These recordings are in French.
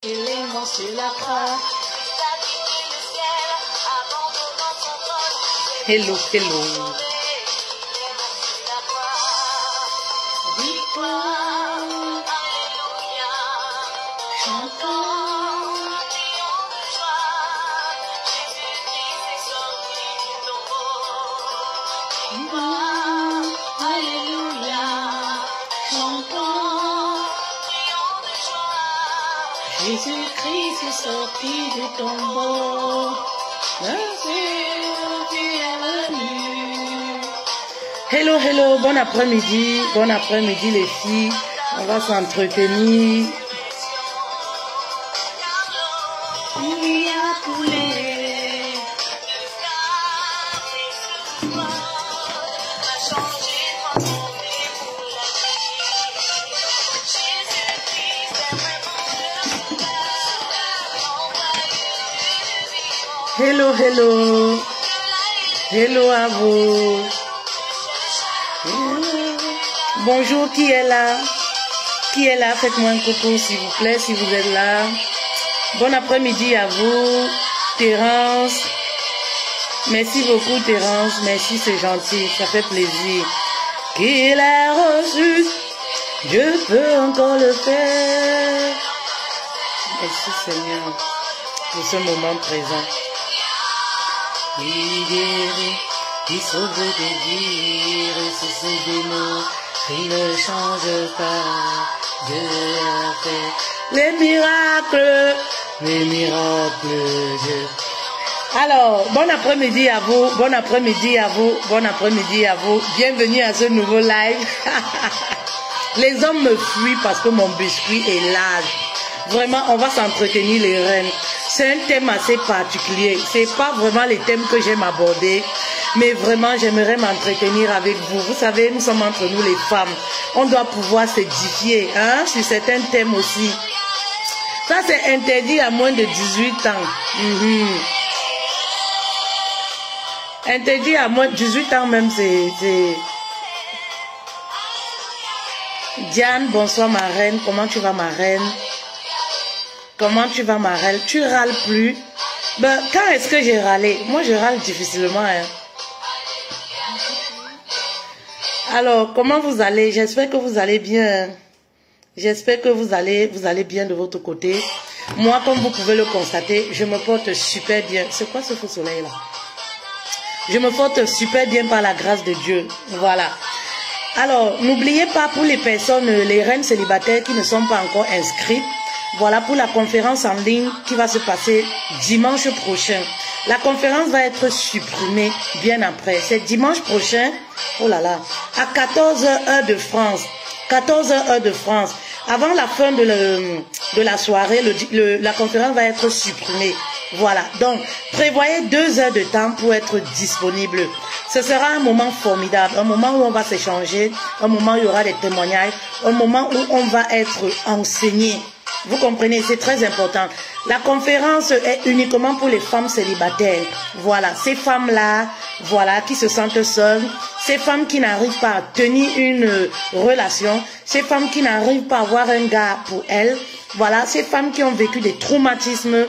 Il est mort sur la croix. Hello, hello. Victoire, chantons. Victoire, alléluia, chantons. Jésus-Christ est sorti du tombeau. Hello, hello, bon après-midi les filles, on va s'entretenir. Il a coulé. Hello, hello, hello à vous. Bonjour, qui est là? Qui est là? Faites-moi un coucou s'il vous plaît, si vous êtes là. Bon après-midi à vous, Terence. Merci beaucoup, Terence. Merci, c'est gentil, ça fait plaisir. Qu'il a reçu, je peux encore le faire. Merci, Seigneur, pour ce moment présent. Il guérit, il sauve des vies, ressuscite des morts. Il ne change pas, Dieu a fait les miracles, Dieu. Alors, bon après-midi à vous, bon après-midi à vous, bon après-midi à vous. Bienvenue à ce nouveau live. Les hommes me fuient parce que mon biscuit est large. Vraiment, on va s'entretenir les reines. C'est un thème assez particulier. C'est pas vraiment les thèmes que j'aime aborder. Mais vraiment, j'aimerais m'entretenir avec vous. Vous savez, nous sommes entre nous les femmes. On doit pouvoir s'édifier hein, sur certains thèmes aussi. Ça, c'est interdit à moins de 18 ans. Interdit à moins de 18 ans même, c'est... Diane, bonsoir ma reine. Comment tu vas ma reine? Comment tu vas ma reine? Tu râles plus? Ben, quand est-ce que j'ai râlé? Moi, je râle difficilement. Hein. Alors, comment vous allez? J'espère que vous allez bien. J'espère que vous allez bien de votre côté. Moi, comme vous pouvez le constater, je me porte super bien. C'est quoi ce faux soleil là? Je me porte super bien par la grâce de Dieu. Voilà. Alors, n'oubliez pas pour les personnes, les reines célibataires qui ne sont pas encore inscrites, voilà pour la conférence en ligne qui va se passer dimanche prochain. La conférence va être supprimée bien après. C'est dimanche prochain, oh là là, à 14h heure de France. 14h heure de France. Avant la fin de la soirée, la conférence va être supprimée. Voilà. Donc, prévoyez 2 heures de temps pour être disponible. Ce sera un moment formidable, un moment où on va s'échanger, un moment où il y aura des témoignages, un moment où on va être enseigné. Vous comprenez, c'est très important. La conférence est uniquement pour les femmes célibataires. Voilà, ces femmes-là, voilà, qui se sentent seules, ces femmes qui n'arrivent pas à tenir une relation, ces femmes qui n'arrivent pas à avoir un gars pour elles, voilà, ces femmes qui ont vécu des traumatismes.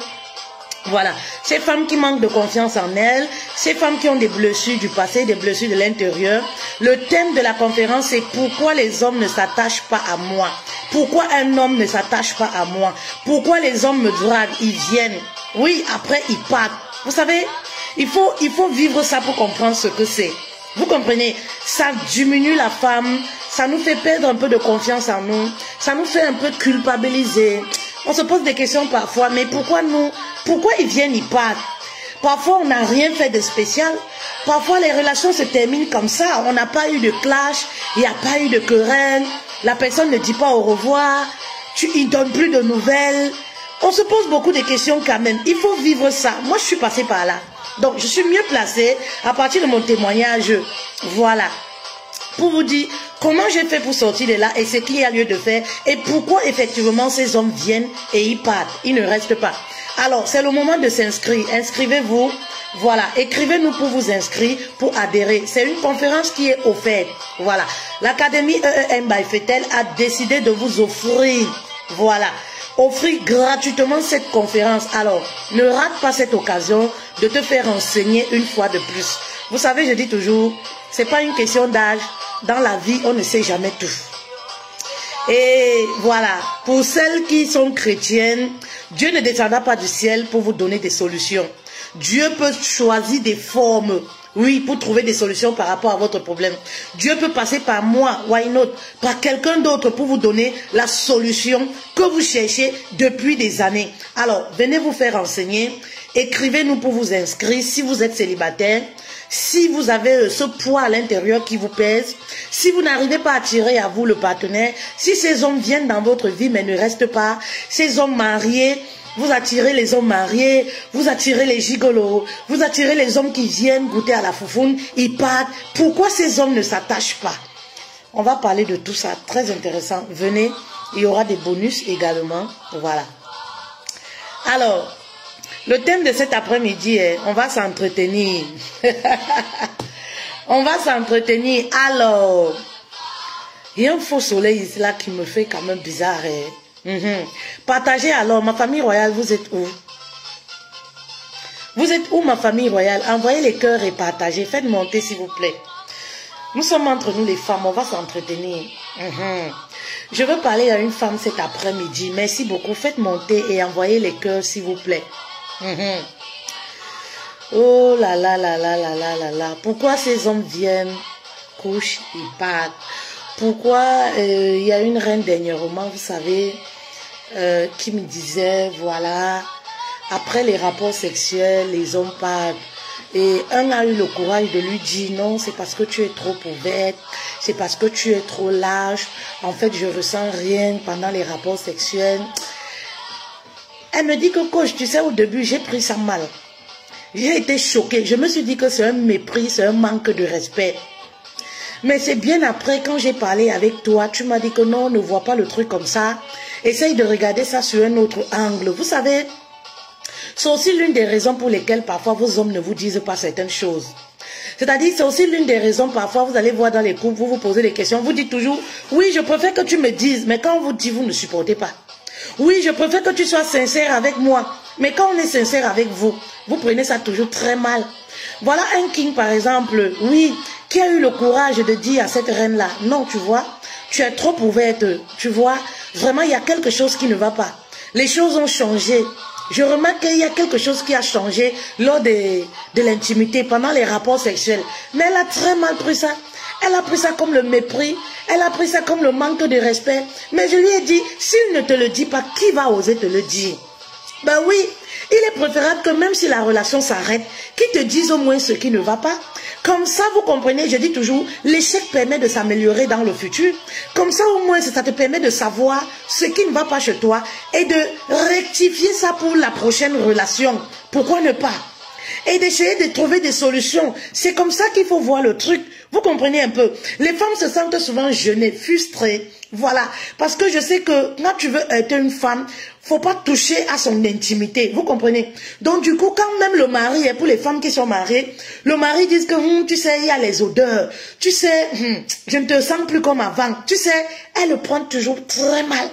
Voilà, ces femmes qui manquent de confiance en elles, ces femmes qui ont des blessures du passé, des blessures de l'intérieur. Le thème de la conférence, c'est pourquoi les hommes ne s'attachent pas à moi. Pourquoi un homme ne s'attache pas à moi? Pourquoi les hommes me draguent? Ils viennent. Oui, après ils partent. Vous savez, il faut vivre ça pour comprendre ce que c'est. Vous comprenez? Ça diminue la femme, ça nous fait perdre un peu de confiance en nous, ça nous fait un peu culpabiliser. On se pose des questions parfois, mais pourquoi ils viennent, ils partent? Parfois, on n'a rien fait de spécial. Parfois, les relations se terminent comme ça. On n'a pas eu de clash, il n'y a pas eu de querelle. La personne ne dit pas au revoir, il ne donne plus de nouvelles. On se pose beaucoup de questions quand même. Il faut vivre ça. Moi, je suis passée par là. Donc, je suis mieux placée à partir de mon témoignage. Voilà. Pour vous dire comment j'ai fait pour sortir de là et ce qu'il y a lieu de faire et pourquoi effectivement ces hommes viennent et ils partent, ils ne restent pas. Alors c'est le moment de s'inscrire, inscrivez-vous, voilà, écrivez-nous pour vous inscrire, pour adhérer. C'est une conférence qui est offerte, voilà. L'Académie EEM by Fetel a décidé de vous offrir, voilà, offrir gratuitement cette conférence. Alors, ne rate pas cette occasion de te faire enseigner une fois de plus. Vous savez, je dis toujours, c'est pas une question d'âge. Dans la vie, on ne sait jamais tout. Et voilà, pour celles qui sont chrétiennes, Dieu ne descendra pas du ciel pour vous donner des solutions. Dieu peut choisir des formes, oui, pour trouver des solutions par rapport à votre problème. Dieu peut passer par moi, why not, par quelqu'un d'autre pour vous donner la solution que vous cherchez depuis des années. Alors, venez vous faire enseigner, écrivez-nous pour vous inscrire si vous êtes célibataire. Si vous avez ce poids à l'intérieur qui vous pèse, si vous n'arrivez pas à attirer à vous le partenaire, si ces hommes viennent dans votre vie mais ne restent pas, ces hommes mariés, vous attirez les hommes mariés, vous attirez les gigolos, vous attirez les hommes qui viennent goûter à la foufoune, ils partent. Pourquoi ces hommes ne s'attachent pas? On va parler de tout ça, très intéressant. Venez, il y aura des bonus également. Voilà. Alors, le thème de cet après-midi est, on va s'entretenir. On va s'entretenir. Alors, il y a un faux soleil ici là qui me fait quand même bizarre. Partagez alors, ma famille royale, vous êtes où? Vous êtes où, ma famille royale? Envoyez les cœurs et partagez. Faites monter s'il vous plaît. Nous sommes entre nous les femmes, on va s'entretenir. Je veux parler à une femme cet après-midi. Merci beaucoup. Faites monter et envoyez les cœurs s'il vous plaît. Oh là là là là là là là là. Pourquoi ces hommes viennent, couchent, ils partent? Pourquoi il y a une reine dernièrement, vous savez, qui me disait, voilà, après les rapports sexuels, les hommes partent. Et un a eu le courage de lui dire, non, c'est parce que tu es trop ouverte, c'est parce que tu es trop lâche. En fait, je ressens rien pendant les rapports sexuels. Elle me dit que coach, tu sais, au début, j'ai pris ça mal. J'ai été choquée. Je me suis dit que c'est un mépris, c'est un manque de respect. Mais c'est bien après, quand j'ai parlé avec toi, tu m'as dit que non, ne vois pas le truc comme ça. Essaye de regarder ça sur un autre angle. Vous savez, c'est aussi l'une des raisons pour lesquelles parfois vos hommes ne vous disent pas certaines choses. C'est-à-dire, c'est aussi l'une des raisons, parfois vous allez voir dans les couples, vous vous posez des questions, vous dites toujours, oui, je préfère que tu me dises, mais quand on vous dit, vous ne supportez pas. Oui, je préfère que tu sois sincère avec moi. Mais quand on est sincère avec vous, vous prenez ça toujours très mal. Voilà un king, par exemple, oui, qui a eu le courage de dire à cette reine-là, non, tu vois, tu es trop ouverte, tu vois, vraiment, il y a quelque chose qui ne va pas. Les choses ont changé. Je remarque qu'il y a quelque chose qui a changé lors de l'intimité, pendant les rapports sexuels. Mais elle a très mal pris ça. Elle a pris ça comme le mépris. Elle a pris ça comme le manque de respect. Mais je lui ai dit, s'il ne te le dit pas, qui va oser te le dire? Ben oui, il est préférable que même si la relation s'arrête, qu'ils te disent au moins ce qui ne va pas. Comme ça, vous comprenez, je dis toujours, l'échec permet de s'améliorer dans le futur. Comme ça, au moins, ça te permet de savoir ce qui ne va pas chez toi et de rectifier ça pour la prochaine relation. Pourquoi ne pas? Et d'essayer de trouver des solutions. C'est comme ça qu'il faut voir le truc. Vous comprenez un peu? Les femmes se sentent souvent gênées, frustrées. Voilà. Parce que je sais que quand tu veux être une femme, faut pas toucher à son intimité. Vous comprenez? Donc du coup, quand même le mari, et pour les femmes qui sont mariées, le mari dit que, tu sais, il y a les odeurs. Tu sais, je ne te sens plus comme avant. Tu sais, elle le prend toujours très mal.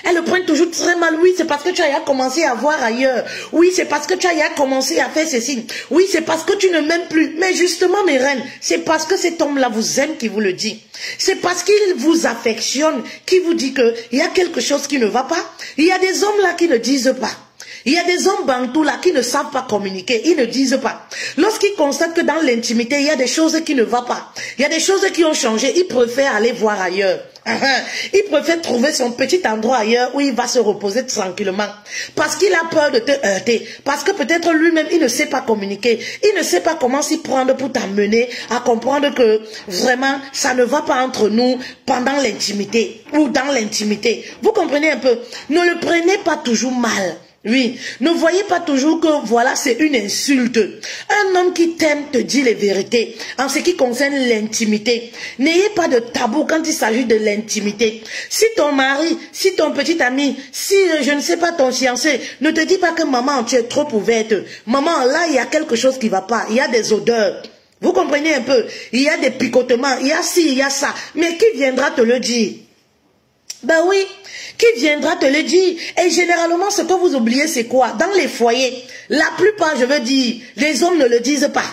Elle le prend toujours très mal. Oui, c'est parce que tu as commencé à voir ailleurs. Oui, c'est parce que tu as commencé à faire ceci. Oui, c'est parce que tu ne m'aimes plus. Mais justement, mes reines, c'est parce que cet homme-là vous aime qui vous le dit. C'est parce qu'il vous affectionne qui vous dit qu'il y a quelque chose qui ne va pas. Il y a des hommes là qui ne disent pas. Il y a des hommes bantous là qui ne savent pas communiquer, ils ne disent pas. Lorsqu'ils constatent que dans l'intimité, il y a des choses qui ne vont pas, il y a des choses qui ont changé, ils préfèrent aller voir ailleurs. Il préfère trouver son petit endroit ailleurs où il va se reposer tranquillement. Parce qu'il a peur de te heurter. Parce que peut-être lui-même, il ne sait pas communiquer. Il ne sait pas comment s'y prendre pour t'amener à comprendre que vraiment, ça ne va pas entre nous pendant l'intimité ou dans l'intimité. Vous comprenez un peu? Ne le prenez pas toujours mal. Oui, ne voyez pas toujours que voilà, c'est une insulte. Un homme qui t'aime te dit les vérités en ce qui concerne l'intimité. N'ayez pas de tabou quand il s'agit de l'intimité. Si ton mari, si ton petit ami, si je ne sais pas ton fiancé, ne te dis pas que maman, tu es trop ouverte. Maman, là, il y a quelque chose qui ne va pas. Il y a des odeurs. Vous comprenez un peu? Il y a des picotements. Il y a ci, il y a ça. Mais qui viendra te le dire? Ben oui, qui viendra te le dire? Et généralement, ce que vous oubliez, c'est quoi? Dans les foyers, la plupart, je veux dire, les hommes ne le disent pas.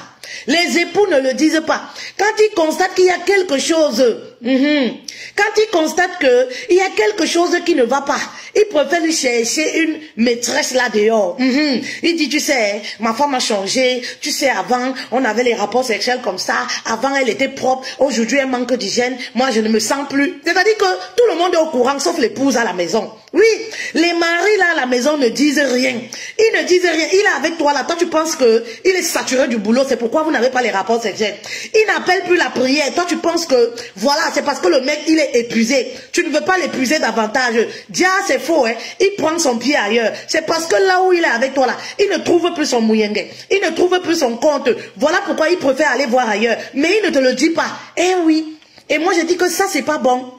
Les époux ne le disent pas. Quand ils constatent qu'il y a quelque chose, quand ils constatent qu'il y a quelque chose qui ne va pas, ils préfèrent lui chercher une maîtresse là dehors. Il dit, tu sais, ma femme a changé, tu sais, avant, on avait les rapports sexuels comme ça, avant elle était propre, aujourd'hui elle manque d'hygiène, moi je ne me sens plus. C'est-à-dire que tout le monde est au courant, sauf l'épouse à la maison. Oui, les maris là à la maison ne disent rien. Ils ne disent rien. Il est avec toi là. Toi tu penses que il est saturé du boulot. C'est pourquoi vous n'avez pas les rapports sexuels. Il n'appelle plus la prière. Toi tu penses que voilà, c'est parce que le mec il est épuisé. Tu ne veux pas l'épuiser davantage. Dia c'est faux hein. Il prend son pied ailleurs. C'est parce que là où il est avec toi là, il ne trouve plus son mouyengue. Il ne trouve plus son compte. Voilà pourquoi il préfère aller voir ailleurs. Mais il ne te le dit pas. Eh oui. Et moi je dis que ça c'est pas bon.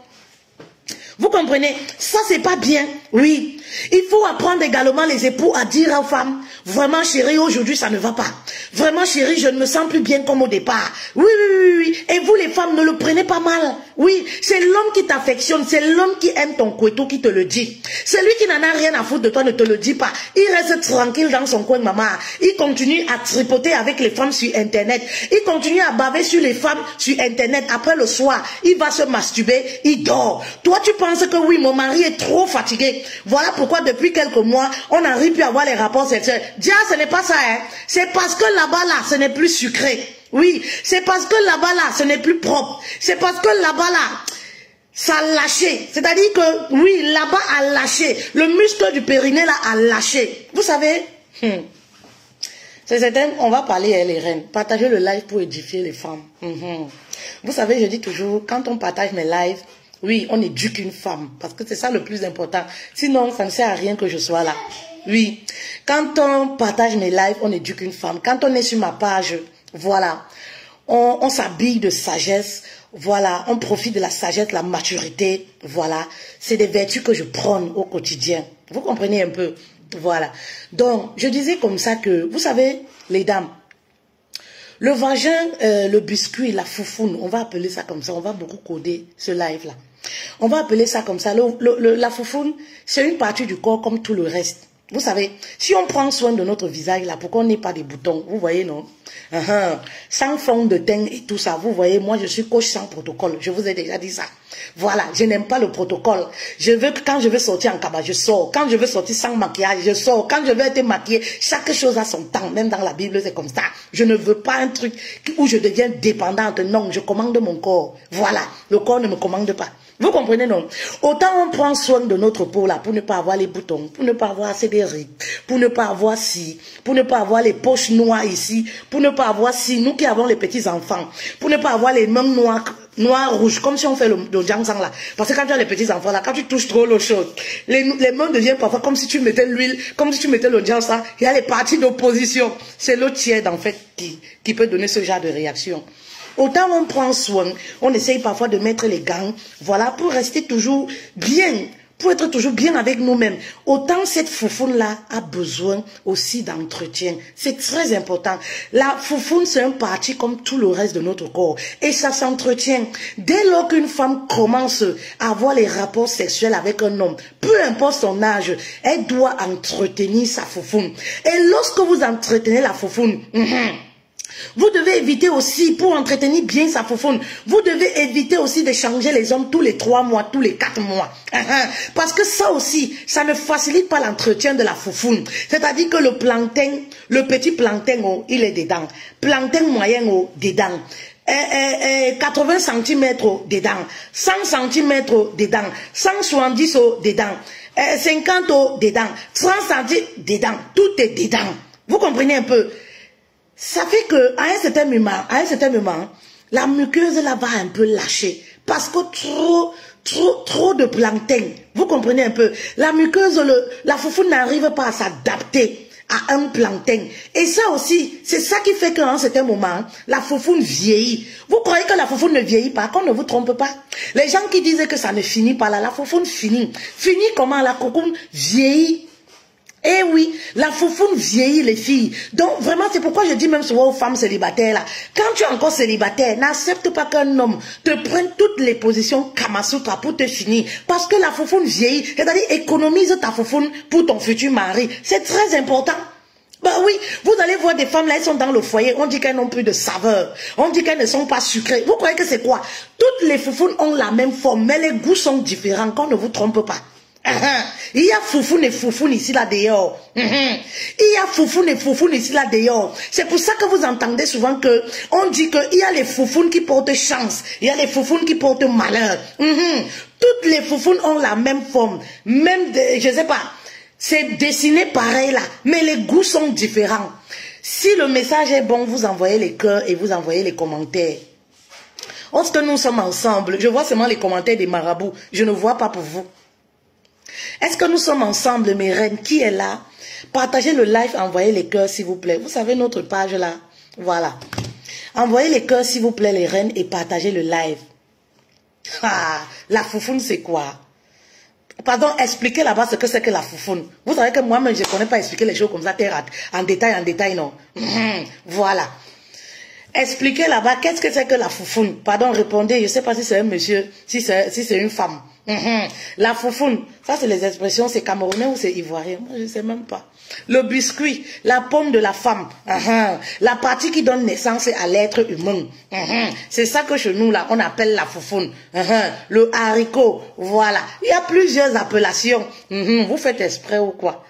Vous comprenez? Ça, c'est pas bien. Oui. Il faut apprendre également les époux à dire aux femmes, vraiment chérie, aujourd'hui ça ne va pas. Vraiment chérie, je ne me sens plus bien comme au départ. Oui, oui, oui, oui. Et vous les femmes, ne le prenez pas mal. Oui, c'est l'homme qui t'affectionne, c'est l'homme qui aime ton couteau qui te le dit. Celui qui n'en a rien à foutre de toi ne te le dit pas. Il reste tranquille dans son coin, maman. Il continue à tripoter avec les femmes sur Internet. Il continue à baver sur les femmes sur Internet. Après le soir, il va se masturber, il dort. Toi, tu penses que oui, mon mari est trop fatigué. Voilà pourquoi depuis quelques mois, on n'arrive plus à avoir les rapports sexuels. Dia, ce n'est pas ça, hein. C'est parce que là-bas, là, ce n'est plus sucré. Oui, c'est parce que là-bas, là, ce n'est plus propre. C'est parce que là-bas, là, ça a lâché. C'est-à-dire que, oui, là-bas a lâché. Le muscle du périnée, là, a lâché. Vous savez, c'est certain, on va parler, les reines. Partagez le live pour édifier les femmes. Vous savez, je dis toujours, quand on partage mes lives, oui, on éduque une femme, parce que c'est ça le plus important. Sinon, ça ne sert à rien que je sois là. Oui, quand on partage mes lives, on éduque une femme. Quand on est sur ma page, voilà, on s'habille de sagesse, voilà, on profite de la sagesse, la maturité, voilà. C'est des vertus que je prône au quotidien. Vous comprenez un peu? Voilà. Donc, je disais comme ça que, vous savez, les dames, le vagin, le biscuit, la foufoune, on va appeler ça comme ça, on va beaucoup coder ce live-là. On va appeler ça comme ça. La foufoune, c'est une partie du corps comme tout le reste. Vous savez, si on prend soin de notre visage là, pour qu'on n'ait pas des boutons, vous voyez, non? Sans fond de teint et tout ça, vous voyez, moi je suis coach sans protocole, je vous ai déjà dit ça. Voilà, je n'aime pas le protocole. Je veux que quand je veux sortir en cabane, je sors. Quand je veux sortir sans maquillage, je sors. Quand je veux être maquillée, chaque chose a son temps. Même dans la Bible, c'est comme ça. Je ne veux pas un truc où je deviens dépendante. Non, je commande mon corps. Voilà, le corps ne me commande pas. Vous comprenez, non? Autant on prend soin de notre peau là, pour ne pas avoir les boutons, pour ne pas avoir assez de rides, pour ne pas avoir ci, pour ne pas avoir les poches noires ici, pour ne pas avoir ci, nous qui avons les petits enfants, pour ne pas avoir les mains noires, rouges, comme si on fait le jiangsang là. Parce que quand tu as les petits enfants là, quand tu touches trop l'eau chaude, les mains deviennent parfois comme si tu mettais l'huile, comme si tu mettais le jiangsang, il y a les parties d'opposition. C'est l'eau tiède en fait qui peut donner ce genre de réaction. Autant on prend soin, on essaye parfois de mettre les gants, voilà, pour rester toujours bien, pour être toujours bien avec nous-mêmes. Autant cette foufoune-là a besoin aussi d'entretien. C'est très important. La foufoune, c'est un parti comme tout le reste de notre corps. Et ça s'entretient. Dès lors qu'une femme commence à avoir les rapports sexuels avec un homme, peu importe son âge, elle doit entretenir sa foufoune. Et lorsque vous entretenez la foufoune, vous devez éviter aussi, pour entretenir bien sa foufoune, vous devez éviter aussi de changer les hommes tous les 3 mois, tous les 4 mois. Parce que ça aussi, ça ne facilite pas l'entretien de la foufoune. C'est-à-dire que le plancton, le petit plancton, oh, il est dedans. Plancton moyen, oh, dedans. 80 cm dedans. 100 cm dedans. 170 dedans. 50 dedans. 30 cm dedans. Tout est dedans. Vous comprenez un peu? Ça fait que à un certain moment, la muqueuse là va un peu lâcher parce que trop de plancton. Vous comprenez un peu? La muqueuse, la foufoune n'arrive pas à s'adapter à un plancton. Et ça aussi, c'est ça qui fait qu'à un certain moment, la foufoune vieillit. Vous croyez que la foufoune ne vieillit pas? Qu'on ne vous trompe pas. Les gens qui disent que ça ne finit pas là, la foufoune finit. Finit comment? La cocoune vieillit. Eh oui, la foufoune vieillit les filles. Donc vraiment, c'est pourquoi je dis même souvent aux femmes célibataires là, quand tu es encore célibataire, n'accepte pas qu'un homme te prenne toutes les positions Kamasutra pour te finir. Parce que la foufoune vieillit, c'est-à-dire économise ta foufoune pour ton futur mari. C'est très important. Bah oui, vous allez voir des femmes là, elles sont dans le foyer, on dit qu'elles n'ont plus de saveur, on dit qu'elles ne sont pas sucrées. Vous croyez que c'est quoi? Toutes les foufounes ont la même forme, mais les goûts sont différents, qu'on ne vous trompe pas. Il y a foufoune et foufoune ici là dehors. Il y a foufoune et foufoune ici là dehors. C'est pour ça que vous entendez souvent que on dit qu'il y a les foufounes qui portent chance, il y a les foufounes qui portent malheur. Toutes les foufounes ont la même forme, même je sais pas. C'est dessiné pareil là, mais les goûts sont différents. Si le message est bon, vous envoyez les cœurs et vous envoyez les commentaires. Lorsque nous sommes ensemble, je vois seulement les commentaires des marabouts, je ne vois pas pour vous. Est-ce que nous sommes ensemble, mes reines? Qui est là? Partagez le live, envoyez les cœurs s'il vous plaît. Vous savez notre page là? Voilà. Envoyez les cœurs s'il vous plaît, les reines, et partagez le live. Ah, la foufoune c'est quoi? Pardon, expliquez là-bas ce que c'est que la foufoune. Vous savez que moi-même, je ne connais pas expliquer les choses comme ça, en détail, non. Voilà. Expliquez là-bas, qu'est-ce que c'est que la foufoune? Pardon, répondez, je ne sais pas si c'est un monsieur, si c'est une femme. La foufoune, ça c'est les expressions, c'est camerounais ou c'est ivoirien? Moi, je ne sais même pas. Le biscuit, la pomme de la femme, la partie qui donne naissance à l'être humain. C'est ça que chez nous, là, on appelle la foufoune. Le haricot, voilà. Il y a plusieurs appellations. Vous faites exprès ou quoi?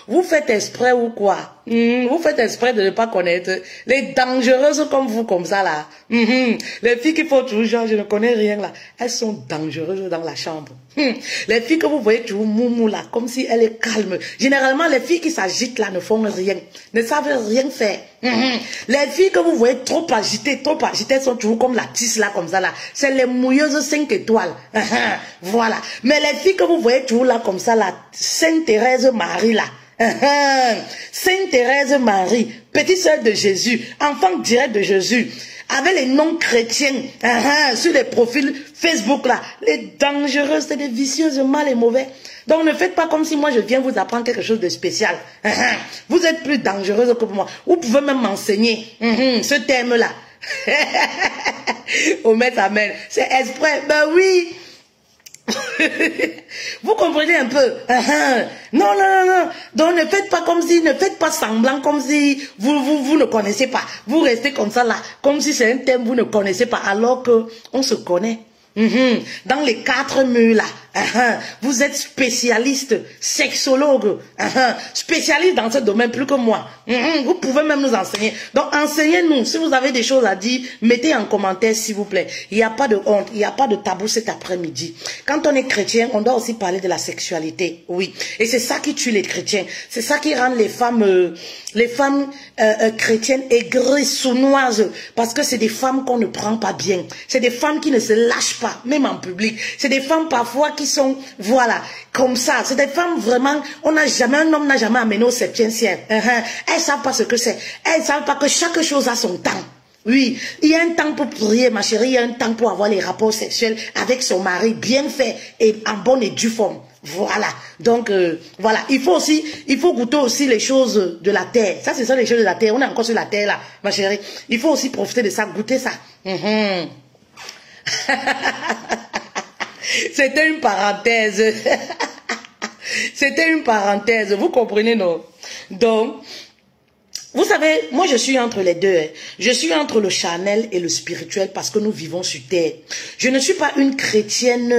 Vous faites exprès ou quoi? Vous faites exprès de ne pas connaître les dangereuses comme vous, comme ça là. Les filles qui font toujours, je ne connais rien là, elles sont dangereuses dans la chambre. Les filles que vous voyez toujours moumou là, comme si elle est calme. Généralement, les filles qui s'agitent là ne font rien, ne savent rien faire. Les filles que vous voyez trop agitées, elles sont toujours comme la tisse là, comme ça là. C'est les mouilleuses 5 étoiles. Voilà. Mais les filles que vous voyez toujours là, comme ça là, Sainte Thérèse Marie là. Sainte Thérèse Marie, petite sœur de Jésus, enfant direct de Jésus, avec les noms chrétiens sur les profils Facebook là, les dangereuses, c'est des vicieuses, mal et mauvais. Donc ne faites pas comme si moi je viens vous apprendre quelque chose de spécial. Vous êtes plus dangereuse que moi. Vous pouvez même m'enseigner ce terme là. Au maître amen. C'est exprès. Ben oui. Vous comprenez un peu? Non. Donc ne faites pas comme si, ne faites pas semblant comme si vous ne connaissez pas. Vous restez comme ça là, comme si c'est un thème vous ne connaissez pas, alors que on se connaît. Dans les 4 murs là, vous êtes spécialiste, sexologue, spécialiste dans ce domaine plus que moi. Vous pouvez même nous enseigner. Donc enseignez-nous. Si vous avez des choses à dire, mettez en commentaire s'il vous plaît. Il n'y a pas de honte, il n'y a pas de tabou cet après-midi. Quand on est chrétien, on doit aussi parler de la sexualité. Oui. Et c'est ça qui tue les chrétiens. C'est ça qui rend les femmes chrétiennes aigries, sournoises. Parce que c'est des femmes qu'on ne prend pas bien. C'est des femmes qui ne se lâchent pas, même en public. C'est des femmes parfois qui sont, voilà, comme ça. C'est des femmes vraiment, un homme n'a jamais amené au 7e ciel. Elles savent pas ce que c'est. Elles savent pas que chaque chose a son temps. Oui, il y a un temps pour prier, ma chérie, il y a un temps pour avoir les rapports sexuels avec son mari, bien fait et en bonne et due forme. Voilà. Donc, voilà. Il faut goûter aussi les choses de la terre. Ça, c'est ça, les choses de la terre. On est encore sur la terre, là, ma chérie. Il faut aussi profiter de ça, goûter ça. C'était une parenthèse. C'était une parenthèse. Vous comprenez, non? Donc, vous savez, moi je suis entre les deux. Je suis entre le charnel et le spirituel parce que nous vivons sur terre. Je ne suis pas une chrétienne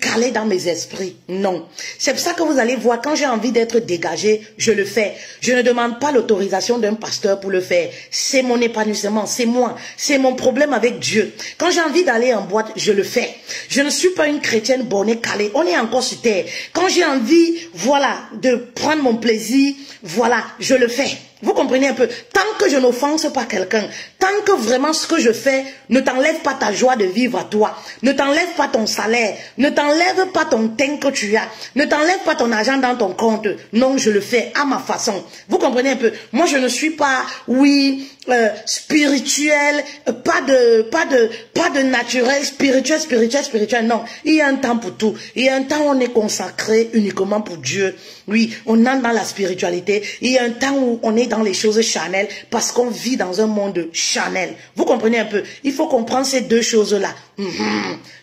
calée dans mes esprits. Non. C'est pour ça que vous allez voir, quand j'ai envie d'être dégagée, je le fais. Je ne demande pas l'autorisation d'un pasteur pour le faire. C'est mon épanouissement, c'est moi. C'est mon problème avec Dieu. Quand j'ai envie d'aller en boîte, je le fais. Je ne suis pas une chrétienne bornée, calée. On est encore sur terre. Quand j'ai envie, voilà, de prendre mon plaisir, voilà, je le fais. Vous comprenez un peu? Tant que je n'offense pas quelqu'un, tant que vraiment ce que je fais ne t'enlève pas ta joie de vivre à toi, ne t'enlève pas ton salaire, ne t'enlève pas ton teint que tu as, ne t'enlève pas ton argent dans ton compte, non, je le fais à ma façon. Vous comprenez un peu? Moi, je ne suis pas, oui, spirituel, pas de naturel, spirituel, non. Il y a un temps pour tout. Il y a un temps où on est consacré uniquement pour Dieu. Oui, on entre dans la spiritualité. Il y a un temps où on est dans les choses charnelles parce qu'on vit dans un monde charnel. Vous comprenez un peu? Il faut comprendre ces deux choses-là.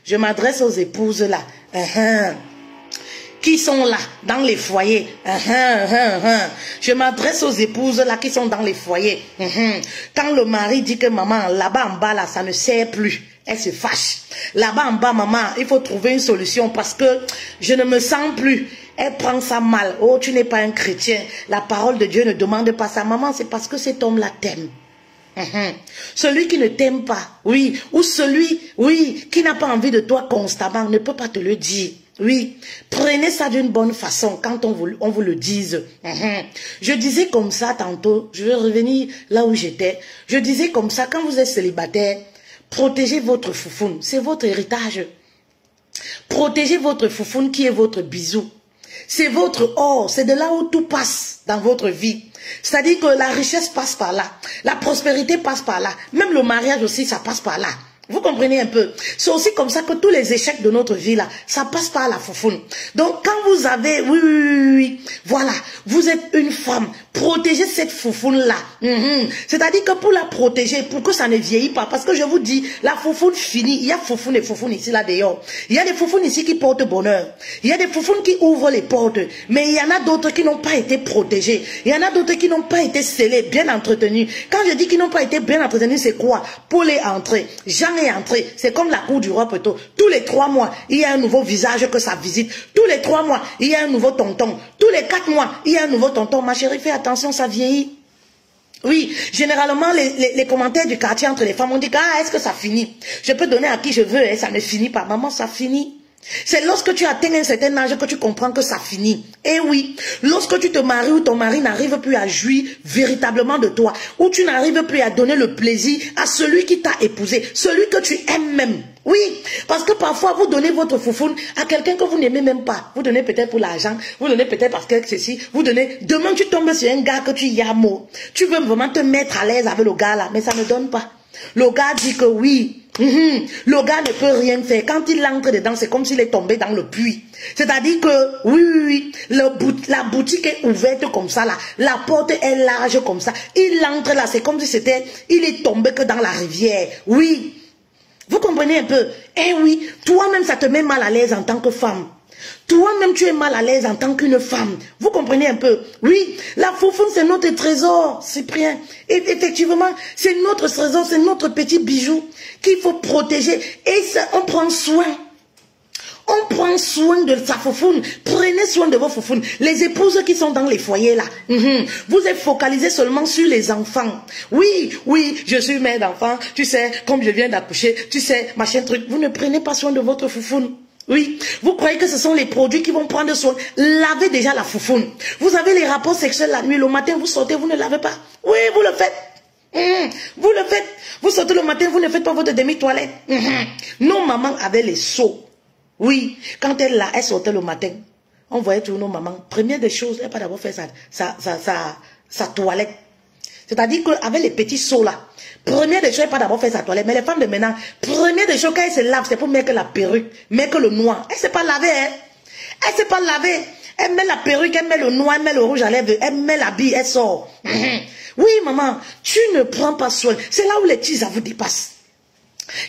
Je m'adresse aux épouses là. Qui sont là, dans les foyers. Je m'adresse aux épouses là, qui sont dans les foyers. Quand le mari dit que maman, là-bas en bas, là, ça ne sert plus. Elle se fâche. Là-bas en bas, maman, il faut trouver une solution parce que je ne me sens plus. Elle prend ça mal. Oh, tu n'es pas un chrétien. La parole de Dieu ne demande pas ça. Maman, c'est parce que cet homme-là t'aime. Celui qui ne t'aime pas, oui, ou celui, oui, qui n'a pas envie de toi constamment, ne peut pas te le dire. Oui, prenez ça d'une bonne façon quand on vous le dise. Je disais comme ça tantôt, je vais revenir là où j'étais. Je disais comme ça, quand vous êtes célibataire, protégez votre foufoune, c'est votre héritage. Protégez votre foufoune qui est votre bisou. C'est votre or, c'est de là où tout passe dans votre vie. C'est-à-dire que la richesse passe par là, la prospérité passe par là, même le mariage aussi, ça passe par là. Vous comprenez un peu? C'est aussi comme ça que tous les échecs de notre vie là, ça passe par la foufoune. Donc quand vous avez, oui, voilà, vous êtes une femme, protégez cette foufoune là. C'est-à-dire que pour la protéger, pour que ça ne vieillit pas, parce que je vous dis, la foufoune finit, il y a foufoune et foufoune ici là dehors. Il y a des foufounes ici qui portent bonheur. Il y a des foufounes qui ouvrent les portes, mais il y en a d'autres qui n'ont pas été protégées. Il y en a d'autres qui n'ont pas été scellées, bien entretenues. Quand je dis qu'ils n'ont pas été bien entretenues, c'est quoi? Pour les entrer. Est entré, c'est comme la cour du roi Peto. Tous les 3 mois, il y a un nouveau visage que ça visite. Tous les 3 mois, il y a un nouveau tonton. Tous les 4 mois, il y a un nouveau tonton. Ma chérie, fais attention, ça vieillit. Oui, généralement, les commentaires du quartier entre les femmes, on dit, ah, est-ce que ça finit? Je peux donner à qui je veux, et ça ne finit pas. Maman, ça finit. C'est lorsque tu atteins un certain âge que tu comprends que ça finit. Et oui, lorsque tu te maries ou ton mari n'arrive plus à jouir véritablement de toi, ou tu n'arrives plus à donner le plaisir à celui qui t'a épousé, celui que tu aimes même. Oui, parce que parfois vous donnez votre foufoune à quelqu'un que vous n'aimez même pas. Vous donnez peut-être pour l'argent, vous donnez peut-être parce que ceci, vous donnez. Demain tu tombes sur un gars que tu y as mot. Tu veux vraiment te mettre à l'aise avec le gars là, mais ça ne donne pas. Le gars dit que oui. Le gars ne peut rien faire. Quand il entre dedans, c'est comme s'il est tombé dans le puits. C'est-à-dire que, oui, la boutique est ouverte comme ça, là. La porte est large comme ça. Il entre là, c'est comme si c'était, il est tombé que dans la rivière. Oui. Vous comprenez un peu? Eh oui, toi-même, ça te met mal à l'aise en tant que femme. Toi-même, tu es mal à l'aise en tant qu'une femme. Vous comprenez un peu? Oui, la foufoune, c'est notre trésor, Cyprien. Et effectivement, c'est notre trésor, c'est notre petit bijou qu'il faut protéger. Et ça, on prend soin. On prend soin de sa foufoune. Prenez soin de vos foufounes. Les épouses qui sont dans les foyers là. Vous êtes focalisés seulement sur les enfants. Oui, je suis mère d'enfant. Tu sais, comme je viens d'accoucher, tu sais, machin truc. Vous ne prenez pas soin de votre foufoune. Oui, vous croyez que ce sont les produits qui vont prendre soin. Lavez déjà la foufoune. Vous avez les rapports sexuels la nuit, le matin vous sortez, vous ne lavez pas. Oui, vous le faites. Vous le faites. Vous sortez le matin, vous ne faites pas votre demi-toilette. Nos mamans avaient les seaux. Oui, quand elle sortait le matin, on voyait toujours nos mamans. Première des choses, elle n'a pas d'abord fait sa toilette. C'est-à-dire qu'avec les petits seaux là, première des choses, elle n'a pas d'abord fait sa toilette. Mais les femmes de maintenant, première des choses, quand elles se lavent, c'est pour mettre la perruque, mettre le noir. Elle ne sait pas laver, hein. Elle ne sait pas laver. Elle met la perruque, elle met le noir, elle met le rouge à lèvres, elle met l'habit, elle sort. Oui, maman, tu ne prends pas soin. C'est là où les petits vous dépassent.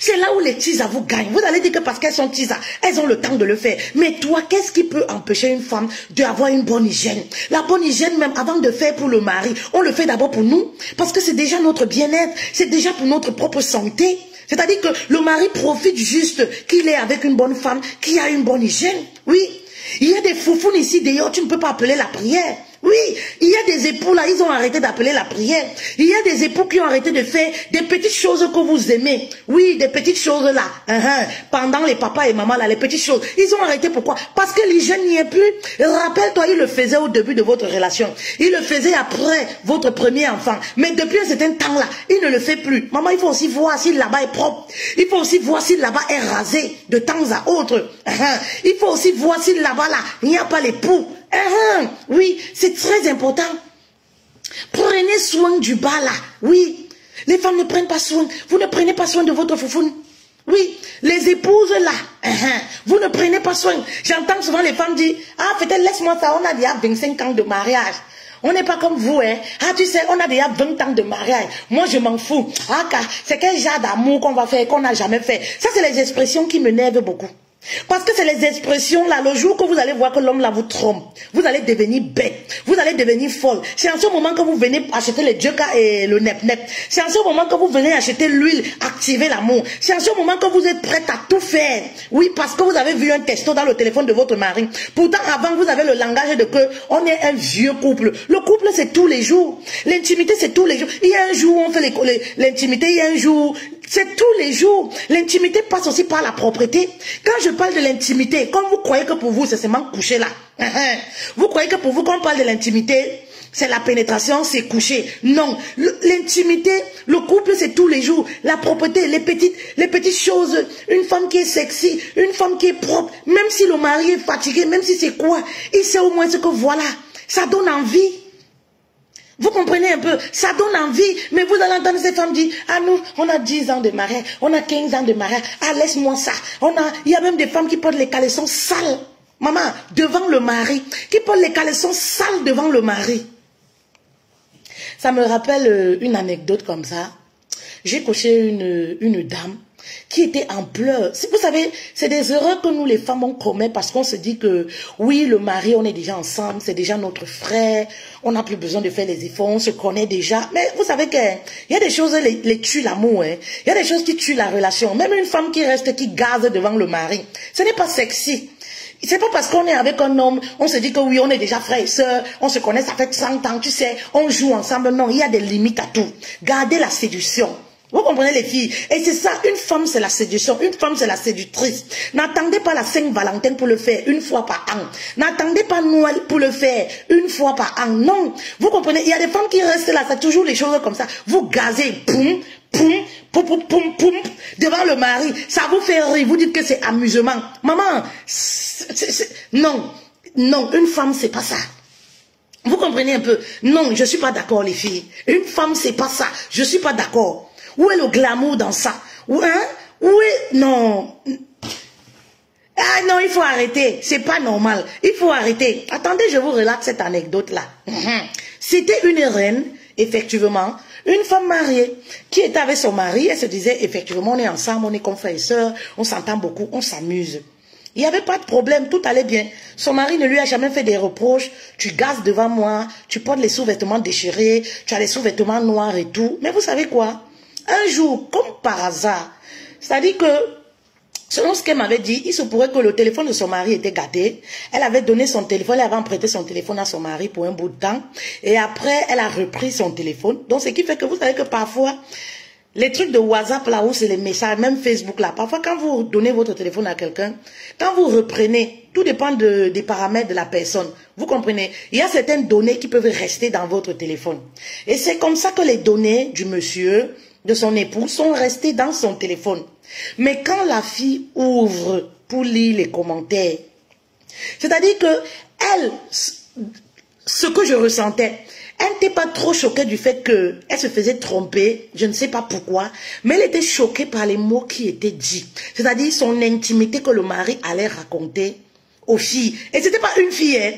C'est là où les teasers vous gagnent. Vous allez dire que parce qu'elles sont teasers, elles ont le temps de le faire. Mais toi, qu'est-ce qui peut empêcher une femme d'avoir une bonne hygiène? La bonne hygiène, même avant de faire pour le mari, on le fait d'abord pour nous. Parce que c'est déjà notre bien-être. C'est déjà pour notre propre santé. C'est-à-dire que le mari profite juste qu'il est avec une bonne femme, qui a une bonne hygiène. Oui. Il y a des foufounes ici, d'ailleurs, tu ne peux pas appeler la prière. Oui, il y a des époux là, ils ont arrêté d'appeler la prière. Il y a des époux qui ont arrêté de faire des petites choses que vous aimez. Oui, des petites choses là. Pendant les papas et mamans là, les petites choses. Ils ont arrêté pourquoi? Parce que l'hygiène n'y est plus. Rappelle-toi, il le faisait au début de votre relation. Il le faisait après votre premier enfant. Mais depuis un certain temps là, il ne le fait plus. Maman, il faut aussi voir si là-bas est propre. Il faut aussi voir si là-bas est rasé de temps à autre. Il faut aussi voir si là-bas là, il n'y a pas l'époux. Oui, c'est très important. Prenez soin du bas là. Oui, les femmes ne prennent pas soin. Vous ne prenez pas soin de votre foufoune. Oui, les épouses là, vous ne prenez pas soin. J'entends souvent les femmes dire, ah peut-être laisse-moi ça, on a déjà 25 ans de mariage. On n'est pas comme vous, hein. Ah, tu sais, on a déjà 20 ans de mariage. Moi, je m'en fous. Ah, c'est quel genre d'amour qu'on va faire, qu'on n'a jamais fait. Ça, c'est les expressions qui m'énervent beaucoup. Parce que c'est les expressions là, le jour que vous allez voir que l'homme là vous trompe, vous allez devenir bête, vous allez devenir folle. C'est en ce moment que vous venez acheter le djoka et le nep-nep. C'est en ce moment que vous venez acheter l'huile, activer l'amour. C'est en ce moment que vous êtes prête à tout faire. Oui, parce que vous avez vu un texto dans le téléphone de votre mari. Pourtant, avant, vous avez le langage de que on est un vieux couple. Le couple, c'est tous les jours. L'intimité, c'est tous les jours. Il y a un jour où on fait l'intimité, il y a un jour... C'est tous les jours. L'intimité passe aussi par la propreté. Quand je parle de l'intimité, comme vous croyez que pour vous, c'est seulement coucher là. Vous croyez que pour vous, quand on parle de l'intimité, c'est la pénétration, c'est coucher. Non. L'intimité, le couple, c'est tous les jours. La propreté, les petites choses. Une femme qui est sexy, une femme qui est propre. Même si le mari est fatigué, même si c'est quoi, il sait au moins ce que voilà. Ça donne envie. Vous comprenez un peu, ça donne envie, mais vous allez entendre ces femmes dire, ah nous, on a 10 ans de mariage, on a 15 ans de mariage, ah laisse-moi ça. Il y a même des femmes qui portent les caleçons sales, maman, devant le mari, qui portent les caleçons sales devant le mari. Ça me rappelle une anecdote comme ça. J'ai coché une dame qui était en pleurs. Vous savez, c'est des erreurs que nous les femmes on commet parce qu'on se dit que oui, le mari, on est déjà ensemble, c'est déjà notre frère, on n'a plus besoin de faire les efforts, on se connaît déjà. Mais vous savez qu'il y a des choses qui tuent l'amour, hein. Il y a des choses qui tuent la relation. Même une femme qui reste, qui gaze devant le mari, ce n'est pas sexy. C'est pas parce qu'on est avec un homme, on se dit que oui, on est déjà frère et soeur, on se connaît, ça fait 100 ans, tu sais, on joue ensemble. Non, il y a des limites à tout. Gardez la séduction. Vous comprenez les filles? Et c'est ça, une femme c'est la séduction, une femme c'est la séductrice. N'attendez pas la Saint-Valentin pour le faire une fois par an. N'attendez pas Noël pour le faire une fois par an. Non, vous comprenez? Il y a des femmes qui restent là, c'est toujours les choses comme ça. Vous gazez, poum, poum, poum, poum, poum, poum, devant le mari. Ça vous fait rire, vous dites que c'est amusement. Maman, non, non, une femme c'est pas ça. Vous comprenez un peu? Non, je suis pas d'accord les filles. Une femme c'est pas ça, je suis pas d'accord. Où est le glamour dans ça? Où est... Non. Ah non, il faut arrêter. C'est pas normal. Il faut arrêter. Attendez, je vous relate cette anecdote-là. C'était une reine, effectivement, une femme mariée, qui était avec son mari. Elle se disait, effectivement, on est ensemble, on est comme frères et sœurs, on s'entend beaucoup, on s'amuse. Il n'y avait pas de problème, tout allait bien. Son mari ne lui a jamais fait des reproches. Tu gazes devant moi, tu portes les sous-vêtements déchirés, tu as les sous-vêtements noirs et tout. Mais vous savez quoi? Un jour, comme par hasard, c'est-à-dire que, selon ce qu'elle m'avait dit, il se pourrait que le téléphone de son mari était gâté. Elle avait donné son téléphone, elle avait emprunté son téléphone à son mari pour un bout de temps. Et après, elle a repris son téléphone. Donc, ce qui fait que vous savez que parfois, les trucs de WhatsApp là, où c'est les messages, même Facebook là, parfois quand vous donnez votre téléphone à quelqu'un, quand vous reprenez, tout dépend des paramètres de la personne. Vous comprenez? Il y a certaines données qui peuvent rester dans votre téléphone. Et c'est comme ça que les données du monsieur, de son époux, sont restées dans son téléphone. Mais quand la fille ouvre pour lire les commentaires, c'est-à-dire que elle, ce que je ressentais, elle n'était pas trop choquée du fait qu'elle se faisait tromper, je ne sais pas pourquoi, mais elle était choquée par les mots qui étaient dits. C'est-à-dire son intimité que le mari allait raconter aux filles. Et ce n'était pas une fille, hein.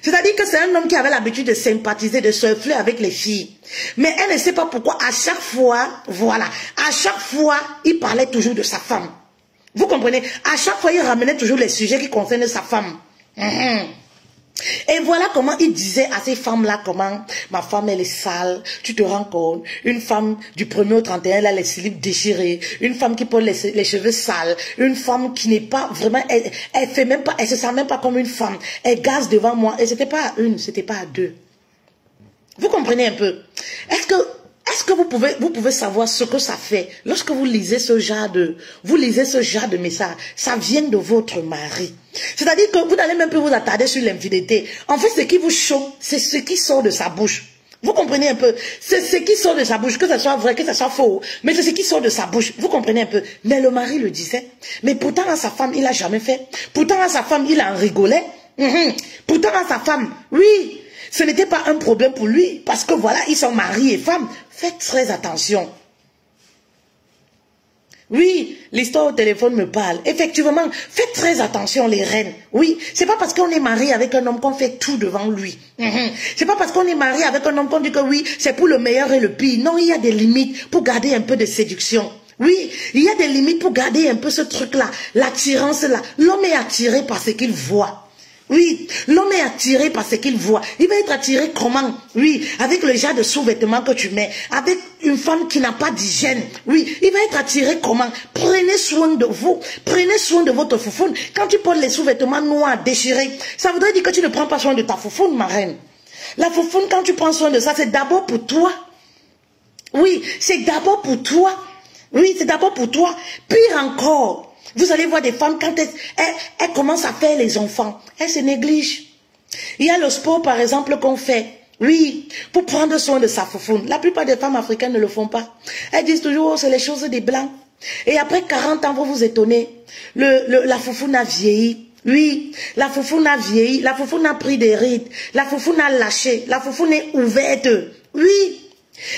C'est-à-dire que c'est un homme qui avait l'habitude de sympathiser, de surfer avec les filles. Mais elle ne sait pas pourquoi, à chaque fois, voilà, à chaque fois, il parlait toujours de sa femme. Vous comprenez? À chaque fois, il ramenait toujours les sujets qui concernent sa femme. Et voilà comment il disait à ces femmes-là, comment ma femme elle est sale, tu te rends compte, une femme du 1er au 31, elle a les slips déchirés, une femme qui porte les cheveux sales, une femme qui n'est pas vraiment, elle fait même pas, elle se sent même pas comme une femme, elle gaze devant moi, et c'était pas à une, c'était pas à deux. Vous comprenez un peu? Est-ce que vous pouvez savoir ce que ça fait lorsque vous lisez ce genre de message? Ça vient de votre mari. C'est-à-dire que vous n'allez même plus vous attarder sur l'infidélité. En fait, ce qui vous choque, c'est ce qui sort de sa bouche. Vous comprenez un peu? C'est ce qui sort de sa bouche, que ce soit vrai, que ce soit faux, mais c'est ce qui sort de sa bouche. Vous comprenez un peu? Mais le mari le disait. Mais pourtant, à sa femme, il n'a jamais fait. Pourtant, à sa femme, il en rigolait. Pourtant, à sa femme, oui. Ce n'était pas un problème pour lui, parce que voilà, ils sont mari et femme. Faites très attention. Oui, l'histoire au téléphone me parle. Effectivement, faites très attention les reines. Oui, c'est pas parce qu'on est marié avec un homme qu'on fait tout devant lui. C'est pas parce qu'on est marié avec un homme qu'on dit que oui, c'est pour le meilleur et le pire. Non, il y a des limites pour garder un peu de séduction. Oui, il y a des limites pour garder un peu ce truc-là, l'attirance-là. L'homme est attiré par ce qu'il voit. Oui, l'homme est attiré par ce qu'il voit. Il va être attiré comment? Oui, avec le genre de sous-vêtements que tu mets, avec une femme qui n'a pas d'hygiène. Oui, il va être attiré comment? Prenez soin de vous, prenez soin de votre foufoune. Quand tu portes les sous-vêtements noirs déchirés, ça voudrait dire que tu ne prends pas soin de ta foufoune, ma reine. La foufoune, quand tu prends soin de ça, c'est d'abord pour toi. Oui, c'est d'abord pour toi. Oui, c'est d'abord pour toi. Pire encore. Vous allez voir des femmes, quand elles commencent à faire les enfants, elles se négligent. Il y a le sport, par exemple, qu'on fait. Oui, pour prendre soin de sa foufoune. La plupart des femmes africaines ne le font pas. Elles disent toujours, oh, c'est les choses des blancs. Et après 40 ans, vous vous étonnez. La foufoune a vieilli. Oui, la foufoune a vieilli. La foufoune a pris des rides. La foufoune a lâché. La foufoune est ouverte. Oui.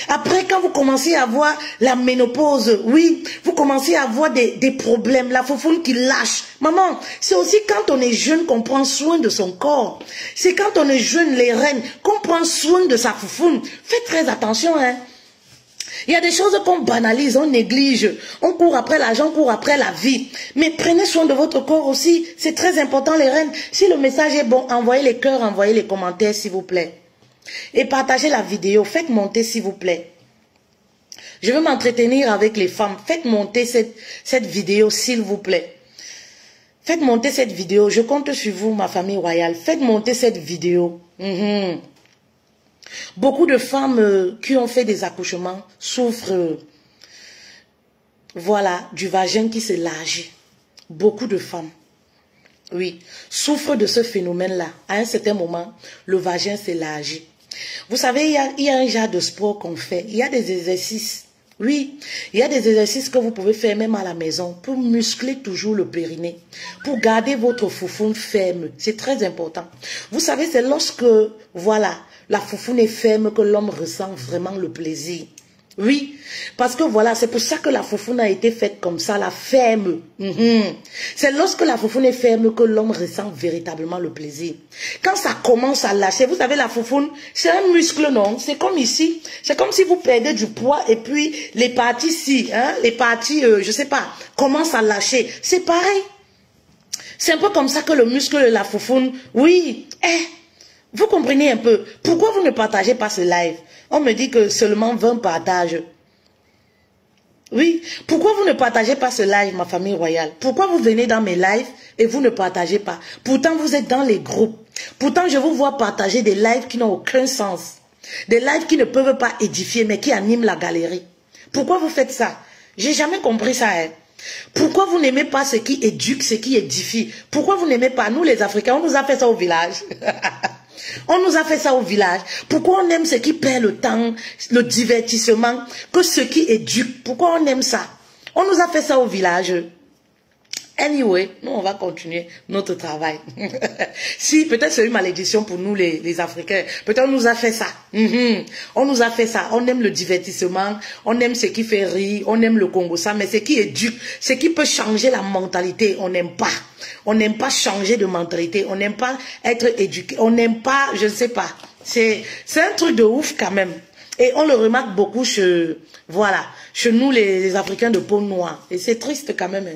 Après, quand vous commencez à avoir la ménopause, oui, vous commencez à avoir des problèmes, la foufoune qui lâche. Maman, c'est aussi quand on est jeune qu'on prend soin de son corps. C'est quand on est jeune, les reines, qu'on prend soin de sa foufoune. Faites très attention, hein. Il y a des choses qu'on banalise, on néglige. On court après l'argent, on court après la vie. Mais prenez soin de votre corps aussi. C'est très important, les reines. Si le message est bon, envoyez les cœurs, envoyez les commentaires, s'il vous plaît. Et partagez la vidéo, faites monter s'il vous plaît. Je veux m'entretenir avec les femmes. Faites monter cette vidéo s'il vous plaît. Faites monter cette vidéo. Je compte sur vous, ma famille royale. Faites monter cette vidéo. Beaucoup de femmes qui ont fait des accouchements souffrent, voilà, du vagin qui s'élargit. Beaucoup de femmes. Oui, souffrent de ce phénomène-là. À un certain moment, le vagin s'élargit. Vous savez, il y a un genre de sport qu'on fait. Il y a des exercices. Oui, il y a des exercices que vous pouvez faire même à la maison pour muscler toujours le périnée, pour garder votre foufoune ferme. C'est très important. Vous savez, c'est lorsque, voilà, la foufoune est ferme que l'homme ressent vraiment le plaisir. Oui, parce que voilà, c'est pour ça que la foufoune a été faite comme ça, la ferme. C'est lorsque la foufoune est ferme que l'homme ressent véritablement le plaisir. Quand ça commence à lâcher, vous savez, la foufoune, c'est un muscle, non? C'est comme ici, c'est comme si vous perdez du poids et puis les parties ici, hein, les parties, je sais pas, commencent à lâcher. C'est pareil. C'est un peu comme ça que le muscle de la foufoune, oui, vous comprenez un peu. Pourquoi vous ne partagez pas ce live? On me dit que seulement 20 partages. Oui. Pourquoi vous ne partagez pas ce live, ma famille royale? Pourquoi vous venez dans mes lives et vous ne partagez pas? Pourtant, vous êtes dans les groupes. Pourtant, je vous vois partager des lives qui n'ont aucun sens. Des lives qui ne peuvent pas édifier, mais qui animent la galerie. Pourquoi vous faites ça? J'ai jamais compris ça, hein. Pourquoi vous n'aimez pas ce qui éduque, ce qui édifie? Pourquoi vous n'aimez pas? Nous, les Africains, on nous a fait ça au village. On nous a fait ça au village. Pourquoi on aime ce qui perd le temps, le divertissement, que ce qui éduque? Pourquoi on aime ça? On nous a fait ça au village. Anyway, nous on va continuer notre travail. Si, peut-être c'est une malédiction pour nous les Africains. Peut-être on nous a fait ça. On nous a fait ça. On aime le divertissement, on aime ce qui fait rire, on aime le Congo ça, mais ce qui éduque, ce qui peut changer la mentalité, on n'aime pas. On n'aime pas changer de mentalité, on n'aime pas être éduqué, on n'aime pas, je ne sais pas. C'est un truc de ouf quand même. Et on le remarque beaucoup chez, voilà, chez nous les Africains de peau noire. Et c'est triste quand même.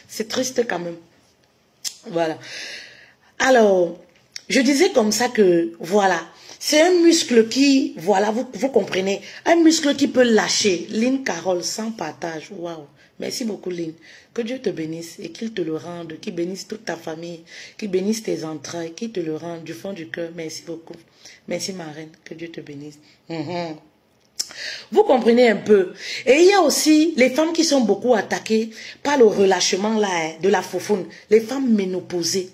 C'est triste quand même. Voilà. Alors, Je disais comme ça que, voilà, c'est un muscle qui, voilà, vous comprenez, un muscle qui peut lâcher. Lynn Carole, sans partage, waouh. Merci beaucoup, Lynn. Que Dieu te bénisse et qu'il te le rende, qu'il bénisse toute ta famille, qu'il bénisse tes entrailles, qu'il te le rende du fond du cœur. Merci beaucoup. Merci, ma reine. Que Dieu te bénisse. Vous comprenez un peu. Et il y a aussi les femmes qui sont beaucoup attaquées par le relâchement là, de la foufoune. Les femmes ménopausées.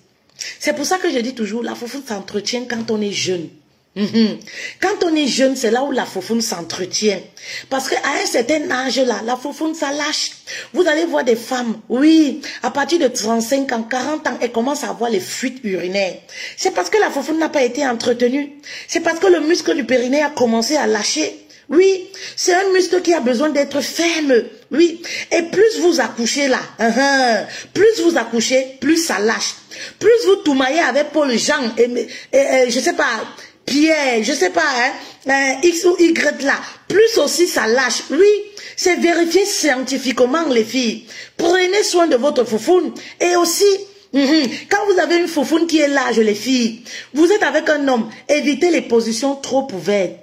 C'est pour ça que je dis toujours, la foufoune s'entretient quand on est jeune. Quand on est jeune, c'est là où la foufoune s'entretient. Parce qu'à un certain âge là, la foufoune ça lâche. Vous allez voir des femmes, oui, à partir de 35 ans, 40 ans, elles commencent à avoir les fuites urinaires. C'est parce que la foufoune n'a pas été entretenue. C'est parce que le muscle du périnée a commencé à lâcher. Oui, c'est un muscle qui a besoin d'être ferme. Oui, et plus vous accouchez là, plus vous accouchez, plus ça lâche. Plus vous toumaillez avec Paul Jean et je sais pas, Pierre, je sais pas, X ou Y là, plus aussi ça lâche. Oui, c'est vérifié scientifiquement les filles. Prenez soin de votre foufoune et aussi, quand vous avez une foufoune qui est large les filles, vous êtes avec un homme, évitez les positions trop ouvertes.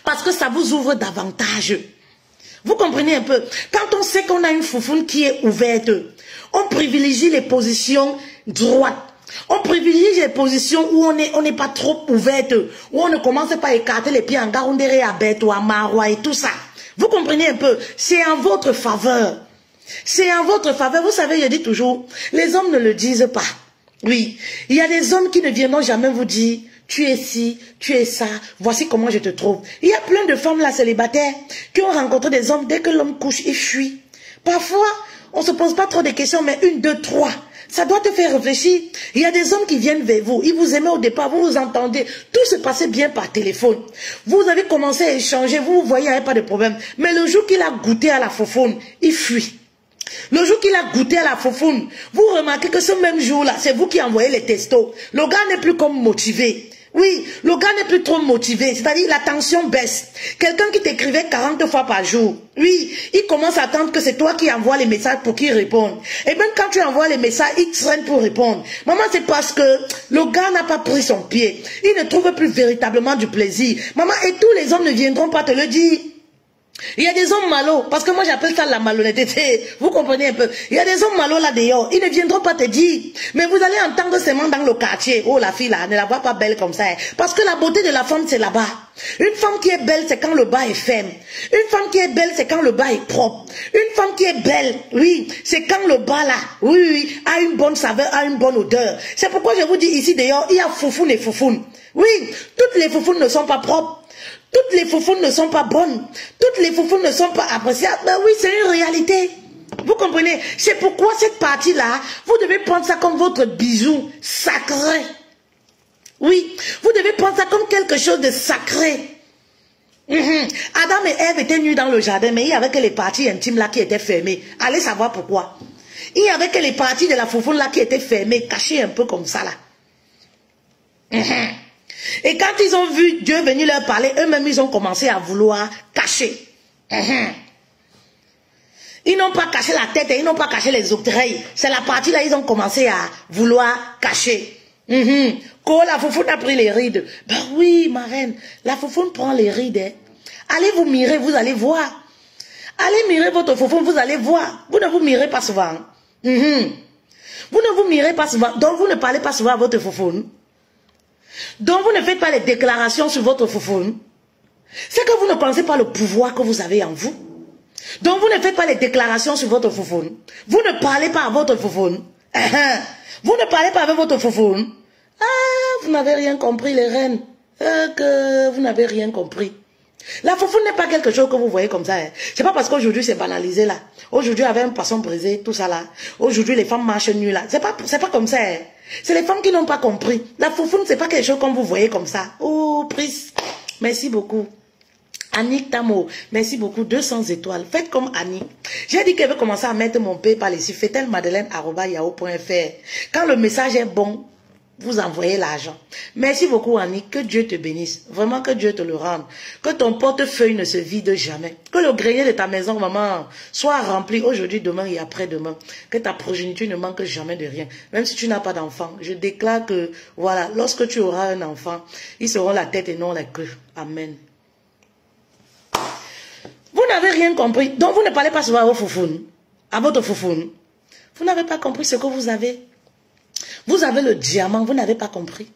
Parce que ça vous ouvre davantage. Vous comprenez un peu? Quand on sait qu'on a une foufoune qui est ouverte, on privilégie les positions droites. On privilégie les positions où on n'est pas trop ouverte, où on ne commence pas à écarter les pieds en garondéré à bête ou à marois et tout ça. Vous comprenez un peu? C'est en votre faveur. C'est en votre faveur. Vous savez, je dis toujours, les hommes ne le disent pas. Oui, il y a des hommes qui ne viendront jamais vous dire, tu es ci, tu es ça, voici comment je te trouve. Il y a plein de femmes là célibataires qui ont rencontré des hommes, dès que l'homme couche, il fuit. Parfois, on ne se pose pas trop de questions, mais 1, 2, 3, ça doit te faire réfléchir. Il y a des hommes qui viennent vers vous, ils vous aimaient au départ, vous vous entendez, tout se passait bien par téléphone. Vous avez commencé à échanger, vous vous voyez, il n'y avait pas de problème. Mais le jour qu'il a goûté à la foufoune, il fuit. Le jour qu'il a goûté à la foufoune, vous remarquez que ce même jour-là, c'est vous qui envoyez les textos. Le gars n'est plus comme motivé. Oui, le gars n'est plus trop motivé, c'est-à-dire la tension baisse. Quelqu'un qui t'écrivait 40 fois par jour, oui, il commence à attendre que c'est toi qui envoies les messages pour qu'il réponde. Et même quand tu envoies les messages, il traîne pour répondre. Maman, c'est parce que le gars n'a pas pris son pied. Il ne trouve plus véritablement du plaisir. Maman, et tous les hommes ne viendront pas te le dire. Il y a des hommes malos, parce que moi j'appelle ça la malhonnêteté, vous comprenez un peu. Il y a des hommes malos là dehors, ils ne viendront pas te dire, mais vous allez entendre seulement dans le quartier, oh la fille là, ne la vois pas belle comme ça, parce que la beauté de la femme c'est là-bas. Une femme qui est belle c'est quand le bas est ferme, une femme qui est belle c'est quand le bas est propre, une femme qui est belle, oui, c'est quand le bas là, oui, a une bonne saveur, a une bonne odeur. C'est pourquoi je vous dis ici dehors, il y a foufoune et foufoune. Oui, toutes les foufounes ne sont pas propres. Toutes les foufounes ne sont pas bonnes. Toutes les foufounes ne sont pas appréciables. Ben oui, c'est une réalité. Vous comprenez? C'est pourquoi cette partie-là, vous devez prendre ça comme votre bijou sacré. Oui, vous devez prendre ça comme quelque chose de sacré. Adam et Ève étaient nus dans le jardin, mais il y avait que les parties intimes là qui étaient fermées. Allez savoir pourquoi. Il y avait que les parties de la foufoune là qui étaient fermées, cachées un peu comme ça là. Et quand ils ont vu Dieu venir leur parler, eux-mêmes, ils ont commencé à vouloir cacher. Ils n'ont pas caché la tête et ils n'ont pas caché les oreilles. C'est la partie là, ils ont commencé à vouloir cacher. Quand la foufoune a pris les rides. Ben oui, ma reine, la foufoune prend les rides. Allez vous mirer, vous allez voir. Allez mirer votre foufoune, vous allez voir. Vous ne vous mirez pas souvent. Vous ne vous mirez pas souvent. Donc vous ne parlez pas souvent à votre foufoune. Donc vous ne faites pas les déclarations sur votre foufoune. C'est que vous ne pensez pas le pouvoir que vous avez en vous. Donc vous ne faites pas les déclarations sur votre foufoune. Vous ne parlez pas à votre foufoune. Vous ne parlez pas avec votre foufoune. Ah, vous n'avez rien compris les reines. Que vous n'avez rien compris. La foufoune n'est pas quelque chose que vous voyez comme ça. C'est pas parce qu'aujourd'hui c'est banalisé là. Aujourd'hui avec un poisson brisé, tout ça là. Aujourd'hui les femmes marchent nues là. C'est pas comme ça. C'est les femmes qui n'ont pas compris. La foufoune, c'est pas quelque chose comme vous voyez comme ça. Oh, prise. Merci beaucoup. Annick Tamo, merci beaucoup. 200 étoiles. Faites comme Annick. J'ai dit qu'elle veut commencer à mettre mon PayPal ici. Fetelmadeleine@yahoo.fr. Quand le message est bon, vous envoyez l'argent. Merci beaucoup, Annie. Que Dieu te bénisse. Vraiment, que Dieu te le rende. Que ton portefeuille ne se vide jamais. Que le grenier de ta maison, maman, soit rempli aujourd'hui, demain et après-demain. Que ta progéniture ne manque jamais de rien. Même si tu n'as pas d'enfant, je déclare que, voilà, lorsque tu auras un enfant, ils seront la tête et non la queue. Amen. Vous n'avez rien compris. Donc, vous ne parlez pas souvent à vos foufounes, à votre foufoune. Vous n'avez pas compris ce que vous avez. Vous avez le diamant, vous n'avez pas compris.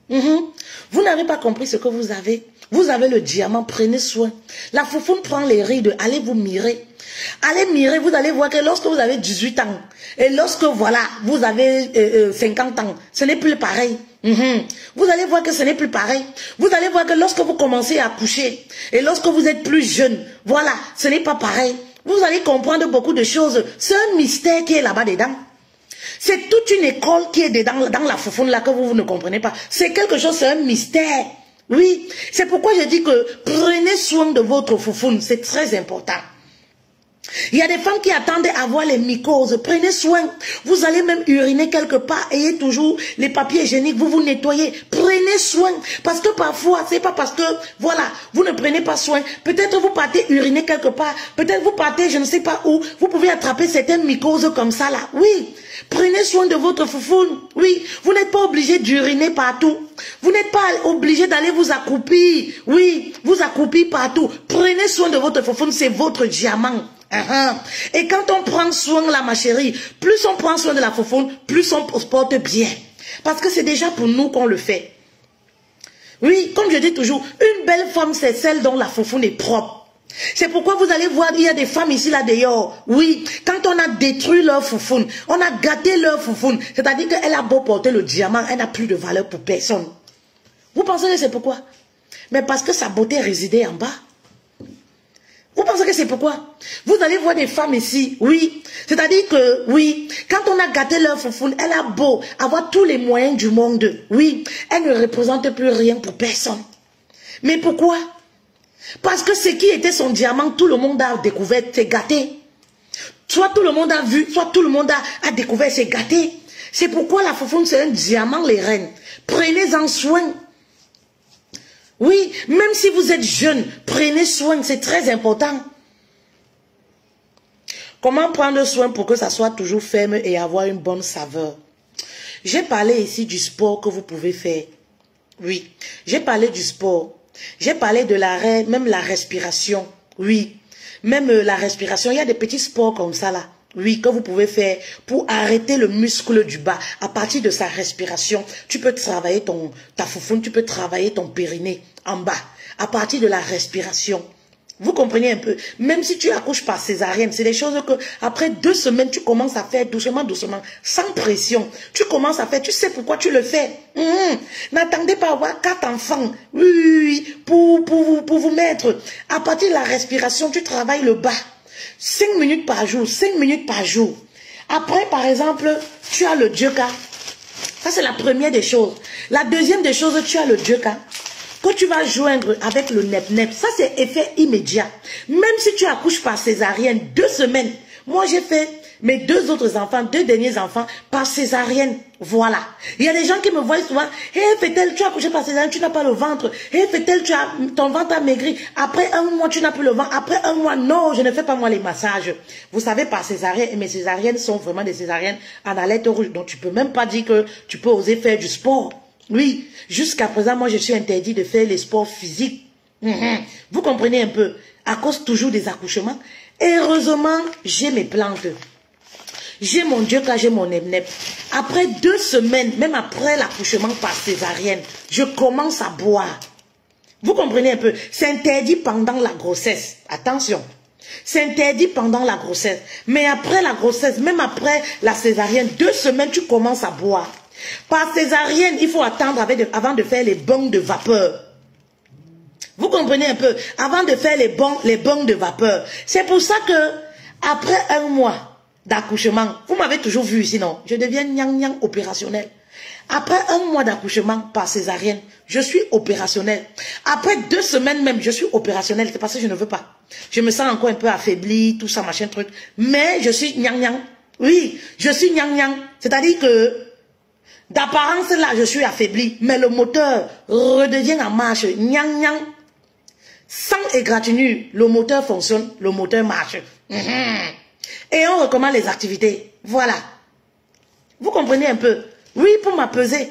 Vous n'avez pas compris ce que vous avez. Vous avez le diamant, prenez soin. La foufoune prend les rides, allez vous mirer. Allez mirer, vous allez voir que lorsque vous avez 18 ans, et lorsque, voilà, vous avez 50 ans, ce n'est plus pareil. Vous allez voir que ce n'est plus pareil. Vous allez voir que lorsque vous commencez à coucher, et lorsque vous êtes plus jeune, voilà, ce n'est pas pareil. Vous allez comprendre beaucoup de choses. C'est un mystère qui est là-bas dedans. C'est toute une école qui est dedans, dans la foufoune là que vous ne comprenez pas. C'est quelque chose, c'est un mystère. Oui, c'est pourquoi je dis que prenez soin de votre foufoune, c'est très important. Il y a des femmes qui attendent à avoir les mycoses. Prenez soin. Vous allez même uriner quelque part. Ayez toujours les papiers hygiéniques. Vous vous nettoyez. Prenez soin. Parce que parfois, c'est pas parce que, voilà, vous ne prenez pas soin. Peut-être vous partez uriner quelque part. Peut-être vous partez, je ne sais pas où. Vous pouvez attraper certaines mycoses comme ça là. Oui. Prenez soin de votre foufoune. Oui. Vous n'êtes pas obligé d'uriner partout. Vous n'êtes pas obligé d'aller vous accroupir. Oui. Vous accroupir partout. Prenez soin de votre foufoune. C'est votre diamant. Et quand on prend soin là, ma chérie, plus on prend soin de la foufoune, plus on se porte bien. Parce que c'est déjà pour nous qu'on le fait. Oui, comme je dis toujours, une belle femme, c'est celle dont la foufoune est propre. C'est pourquoi vous allez voir, il y a des femmes ici, là, dehors. Oui, quand on a détruit leur foufoune, on a gâté leur foufoune, c'est-à-dire qu'elle a beau porter le diamant, elle n'a plus de valeur pour personne. Vous pensez que c'est pourquoi? Mais parce que sa beauté résidait en bas. Vous pensez que c'est pourquoi? Vous allez voir des femmes ici, oui. C'est-à-dire que, oui, quand on a gâté leur foufoune, elle a beau avoir tous les moyens du monde, oui, elle ne représente plus rien pour personne. Mais pourquoi? Parce que ce qui était son diamant, tout le monde a découvert, c'est gâté. Soit tout le monde a vu, soit tout le monde a découvert, c'est gâté. C'est pourquoi la foufoune, c'est un diamant, les reines. Prenez-en soin. Oui, même si vous êtes jeune, prenez soin, c'est très important. Comment prendre soin pour que ça soit toujours ferme et avoir une bonne saveur? J'ai parlé ici du sport que vous pouvez faire. Oui, j'ai parlé du sport. J'ai parlé de l'arrêt, même la respiration. Oui, même la respiration, il y a des petits sports comme ça là. Oui, que vous pouvez faire pour arrêter le muscle du bas. À partir de sa respiration, tu peux travailler ta foufoune, tu peux travailler ton périnée en bas. À partir de la respiration. Vous comprenez un peu? Même si tu accouches par césarienne, c'est des choses que après 2 semaines, tu commences à faire doucement, doucement, sans pression. Tu commences à faire, tu sais pourquoi tu le fais. N'attendez pas à avoir 4 enfants. Oui, pour vous mettre. À partir de la respiration, tu travailles le bas. 5 minutes par jour, 5 minutes par jour. Après, par exemple, tu as le Dioka. Ça, c'est la première des choses. La deuxième des choses, tu as le Dioka. Que tu vas joindre avec le nep-nep. Ça, c'est effet immédiat. Même si tu accouches par césarienne, 2 semaines. Moi, j'ai fait mes 2 autres enfants, 2 derniers enfants, par césarienne. Voilà. Il y a des gens qui me voient souvent. Hé, Fétel, tu as accouché par césarienne, tu n'as pas le ventre. Hé, Fétel, ton ventre a maigri. Après 1 mois, tu n'as plus le ventre. Après 1 mois, non, je ne fais pas moi les massages. Vous savez, par césarienne, et mes césariennes sont vraiment des césariennes en alerte rouge. Donc, tu peux même pas dire que tu peux oser faire du sport. Oui, jusqu'à présent, moi, je suis interdit de faire les sports physiques. Vous comprenez un peu? À cause toujours des accouchements. Et heureusement, j'ai mes plantes. J'ai mon Dioka, j'ai mon nep-nep. Après 2 semaines, même après l'accouchement par césarienne, je commence à boire. Vous comprenez un peu? C'est interdit pendant la grossesse. Attention. C'est interdit pendant la grossesse. Mais après la grossesse, même après la césarienne, 2 semaines, tu commences à boire. Par césarienne, il faut attendre avant de faire les bonds de vapeur. Vous comprenez un peu? Avant de faire les bonds de vapeur. C'est pour ça que, après 1 mois d'accouchement, vous m'avez toujours vu ici, non? Je deviens nyang opérationnel. Après 1 mois d'accouchement par césarienne, je suis opérationnel. Après 2 semaines même, je suis opérationnel. C'est parce que je ne veux pas. Je me sens encore un peu affaibli, tout ça, machin, truc. Mais je suis nyang. Oui, je suis nyang. C'est-à-dire que D'apparence, là, je suis affaibli, mais le moteur redevient en marche. Nyang, nyang. Sans égratignure, le moteur fonctionne, le moteur marche. Et on recommande les activités. Voilà. Vous comprenez un peu? Oui, pour m'apaiser,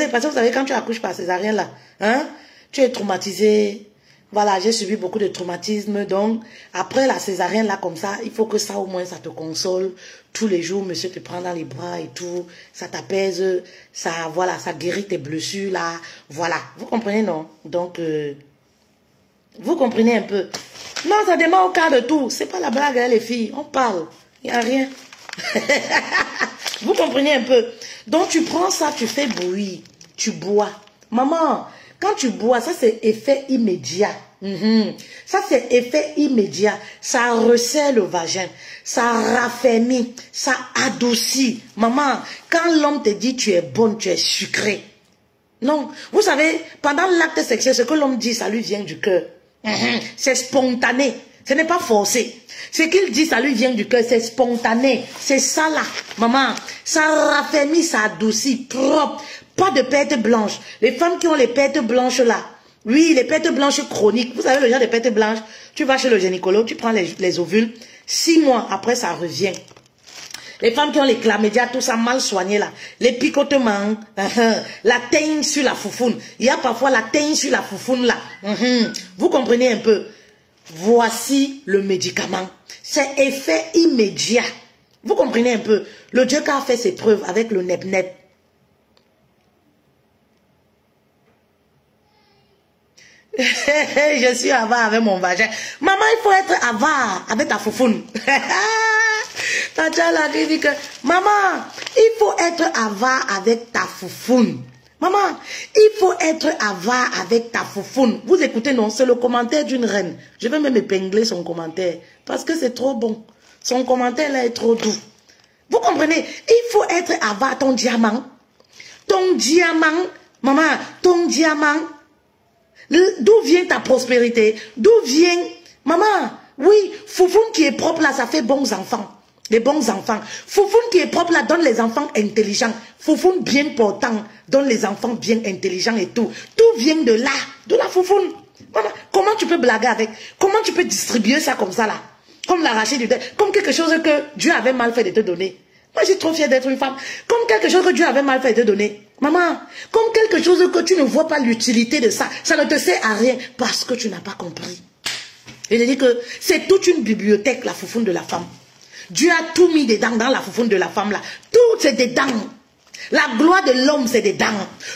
parce que vous savez, quand tu accouches par césarienne, là, hein, tu es traumatisé. Voilà, j'ai subi beaucoup de traumatismes, donc, après la césarienne, là, comme ça, il faut que ça, au moins, ça te console. Tous les jours, monsieur te prend dans les bras et tout, ça t'apaise, ça, voilà, ça guérit tes blessures, là, voilà. Vous comprenez, non? Donc, vous comprenez un peu? Non, ça démarre au cas de tout. C'est pas la blague, hein, les filles. On parle. Il n'y a rien. Vous comprenez un peu? Donc, tu prends ça, tu fais bouillir. Tu bois. Maman, quand tu bois, ça, c'est effet immédiat. Ça, c'est effet immédiat. Ça resserre le vagin. Ça raffermit. Ça adoucit. Maman, quand l'homme te dit tu es bonne, tu es sucrée. Non. Vous savez, pendant l'acte sexuel, ce que l'homme dit, ça lui vient du cœur. C'est spontané. Ce n'est pas forcé. Ce qu'il dit, ça lui vient du cœur. C'est spontané. C'est ça là. Maman, ça raffermit, ça adoucit. Propre. Pas de pertes blanches. Les femmes qui ont les pertes blanches là. Oui, les pertes blanches chroniques. Vous savez le genre de pertes blanches. Tu vas chez le gynécologue, tu prends les ovules. 6 mois après, ça revient. Les femmes qui ont les chlamydia, tout ça mal soigné là. Les picotements, la teigne sur la foufoune. Il y a parfois la teigne sur la foufoune là. Vous comprenez un peu? Voici le médicament. C'est effet immédiat. Vous comprenez un peu? Le Dieu qui a fait ses preuves avec le nep-nep. Je suis avare avec mon vagin. Maman, il faut être avare avec ta foufoune. Tata qui dit que maman, il faut être avare avec ta foufoune. Maman, il faut être avare avec ta foufoune. Vous écoutez, non, c'est le commentaire d'une reine. Je vais même épingler son commentaire parce que c'est trop bon. Son commentaire là est trop doux. Vous comprenez? Il faut être avare ton diamant. Ton diamant, maman, ton diamant. D'où vient ta prospérité? D'où vient... Maman, oui, foufoune qui est propre là, ça fait bons enfants. Les bons enfants. Foufoune qui est propre là, donne les enfants intelligents. Foufoune bien portant, donne les enfants bien intelligents et tout. Tout vient de là, de la foufoune. Maman, comment tu peux blaguer avec? Comment tu peux distribuer ça comme ça là? Comme l'arracher du... Comme quelque chose que Dieu avait mal fait de te donner. Moi, je suis trop fière d'être une femme. Comme quelque chose que Dieu avait mal fait de te donner. Maman, comme quelque chose que tu ne vois pas l'utilité de ça. Ça ne te sert à rien parce que tu n'as pas compris. Et je dis que c'est toute une bibliothèque, la foufoune de la femme. Dieu a tout mis dedans dans la foufoune de la femme là. Tout c'est dedans. La gloire de l'homme c'est dedans.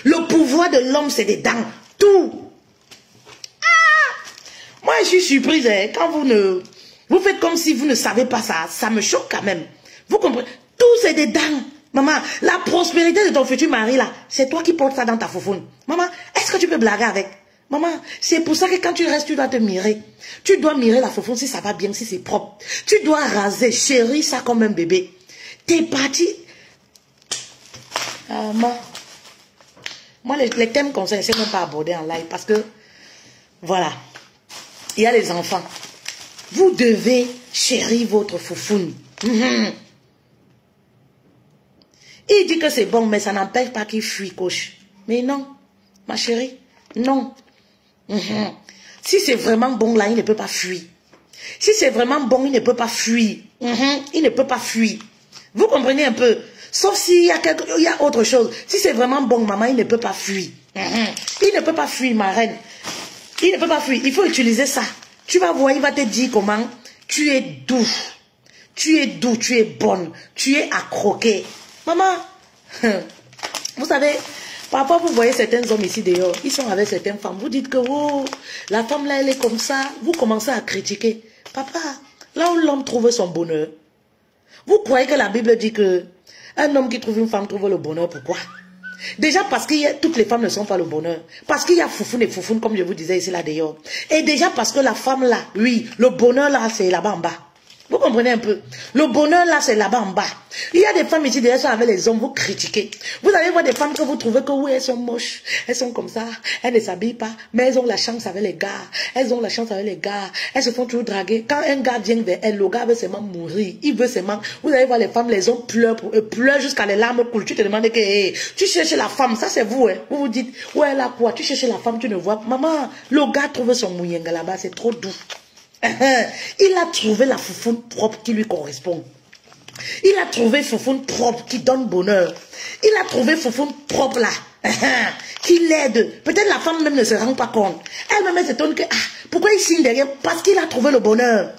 Le pouvoir de l'homme c'est dedans. Tout. Ah! Moi, je suis surprise hein, quand vous faites comme si vous ne savez pas ça. Ça me choque quand même. Vous comprenez? Tout c'est dedans. Maman, la prospérité de ton futur mari là, c'est toi qui portes ça dans ta foufoune. Maman, est-ce que tu peux blaguer avec? Maman, c'est pour ça que quand tu restes, tu dois te mirer. Tu dois mirer la foufoune si ça va bien, si c'est propre. Tu dois raser, chérir ça comme un bébé. T'es parti. Moi, les thèmes comme ça, je ne sais même pas aborder en live parce que, voilà, il y a les enfants. Vous devez chérir votre foufoune. Il dit que c'est bon, mais ça n'empêche pas qu'il fuit, coach. Mais non, ma chérie, non. Si c'est vraiment bon là, il ne peut pas fuir. Si c'est vraiment bon, il ne peut pas fuir. Il ne peut pas fuir. Vous comprenez un peu? Sauf s'il y a autre chose. Si c'est vraiment bon, maman, il ne peut pas fuir. Il ne peut pas fuir, ma reine. Il ne peut pas fuir. Il faut utiliser ça. Tu vas voir, il va te dire comment tu es doux. Tu es doux, tu es bonne. Tu es à croquer. Maman, vous savez, parfois vous voyez certains hommes ici dehors, ils sont avec certaines femmes. Vous dites que oh, la femme là, elle est comme ça. Vous commencez à critiquer. Papa, là où l'homme trouve son bonheur, vous croyez que la Bible dit que un homme qui trouve une femme trouve le bonheur? Pourquoi? Déjà parce que toutes les femmes ne sont pas le bonheur. Parce qu'il y a foufoune et foufoune, comme je vous disais ici là dehors. Et déjà parce que la femme là, oui, le bonheur là, c'est là-bas en bas. Vous comprenez un peu? Le bonheur là, c'est là-bas en bas. Il y a des femmes ici, derrière sont avec les hommes, vous critiquez. Vous allez voir des femmes que vous trouvez que oui, elles sont moches, elles sont comme ça, elles ne s'habillent pas, mais elles ont la chance avec les gars. Elles ont la chance avec les gars. Elles se font toujours draguer. Quand un gars vient vers elles, le gars veut seulement mourir. Il veut seulement. Vous allez voir les femmes, les hommes pleurent pour eux, pleurent jusqu'à les larmes coulent. Tu te demandes que hey, tu cherches la femme, ça c'est vous. Hein. Vous vous dites, ouais, là quoi? Tu cherches la femme, tu ne vois pas. Maman, le gars trouve son mouyenga là-bas, c'est trop doux. Il a trouvé la foufoune propre qui lui correspond. Il a trouvé foufoune propre qui donne bonheur. Il a trouvé foufoune propre là, qui l'aide. Peut-être la femme même ne se rend pas compte. Elle-même s'étonne que, pourquoi il signe derrière? Parce qu'il a trouvé le bonheur.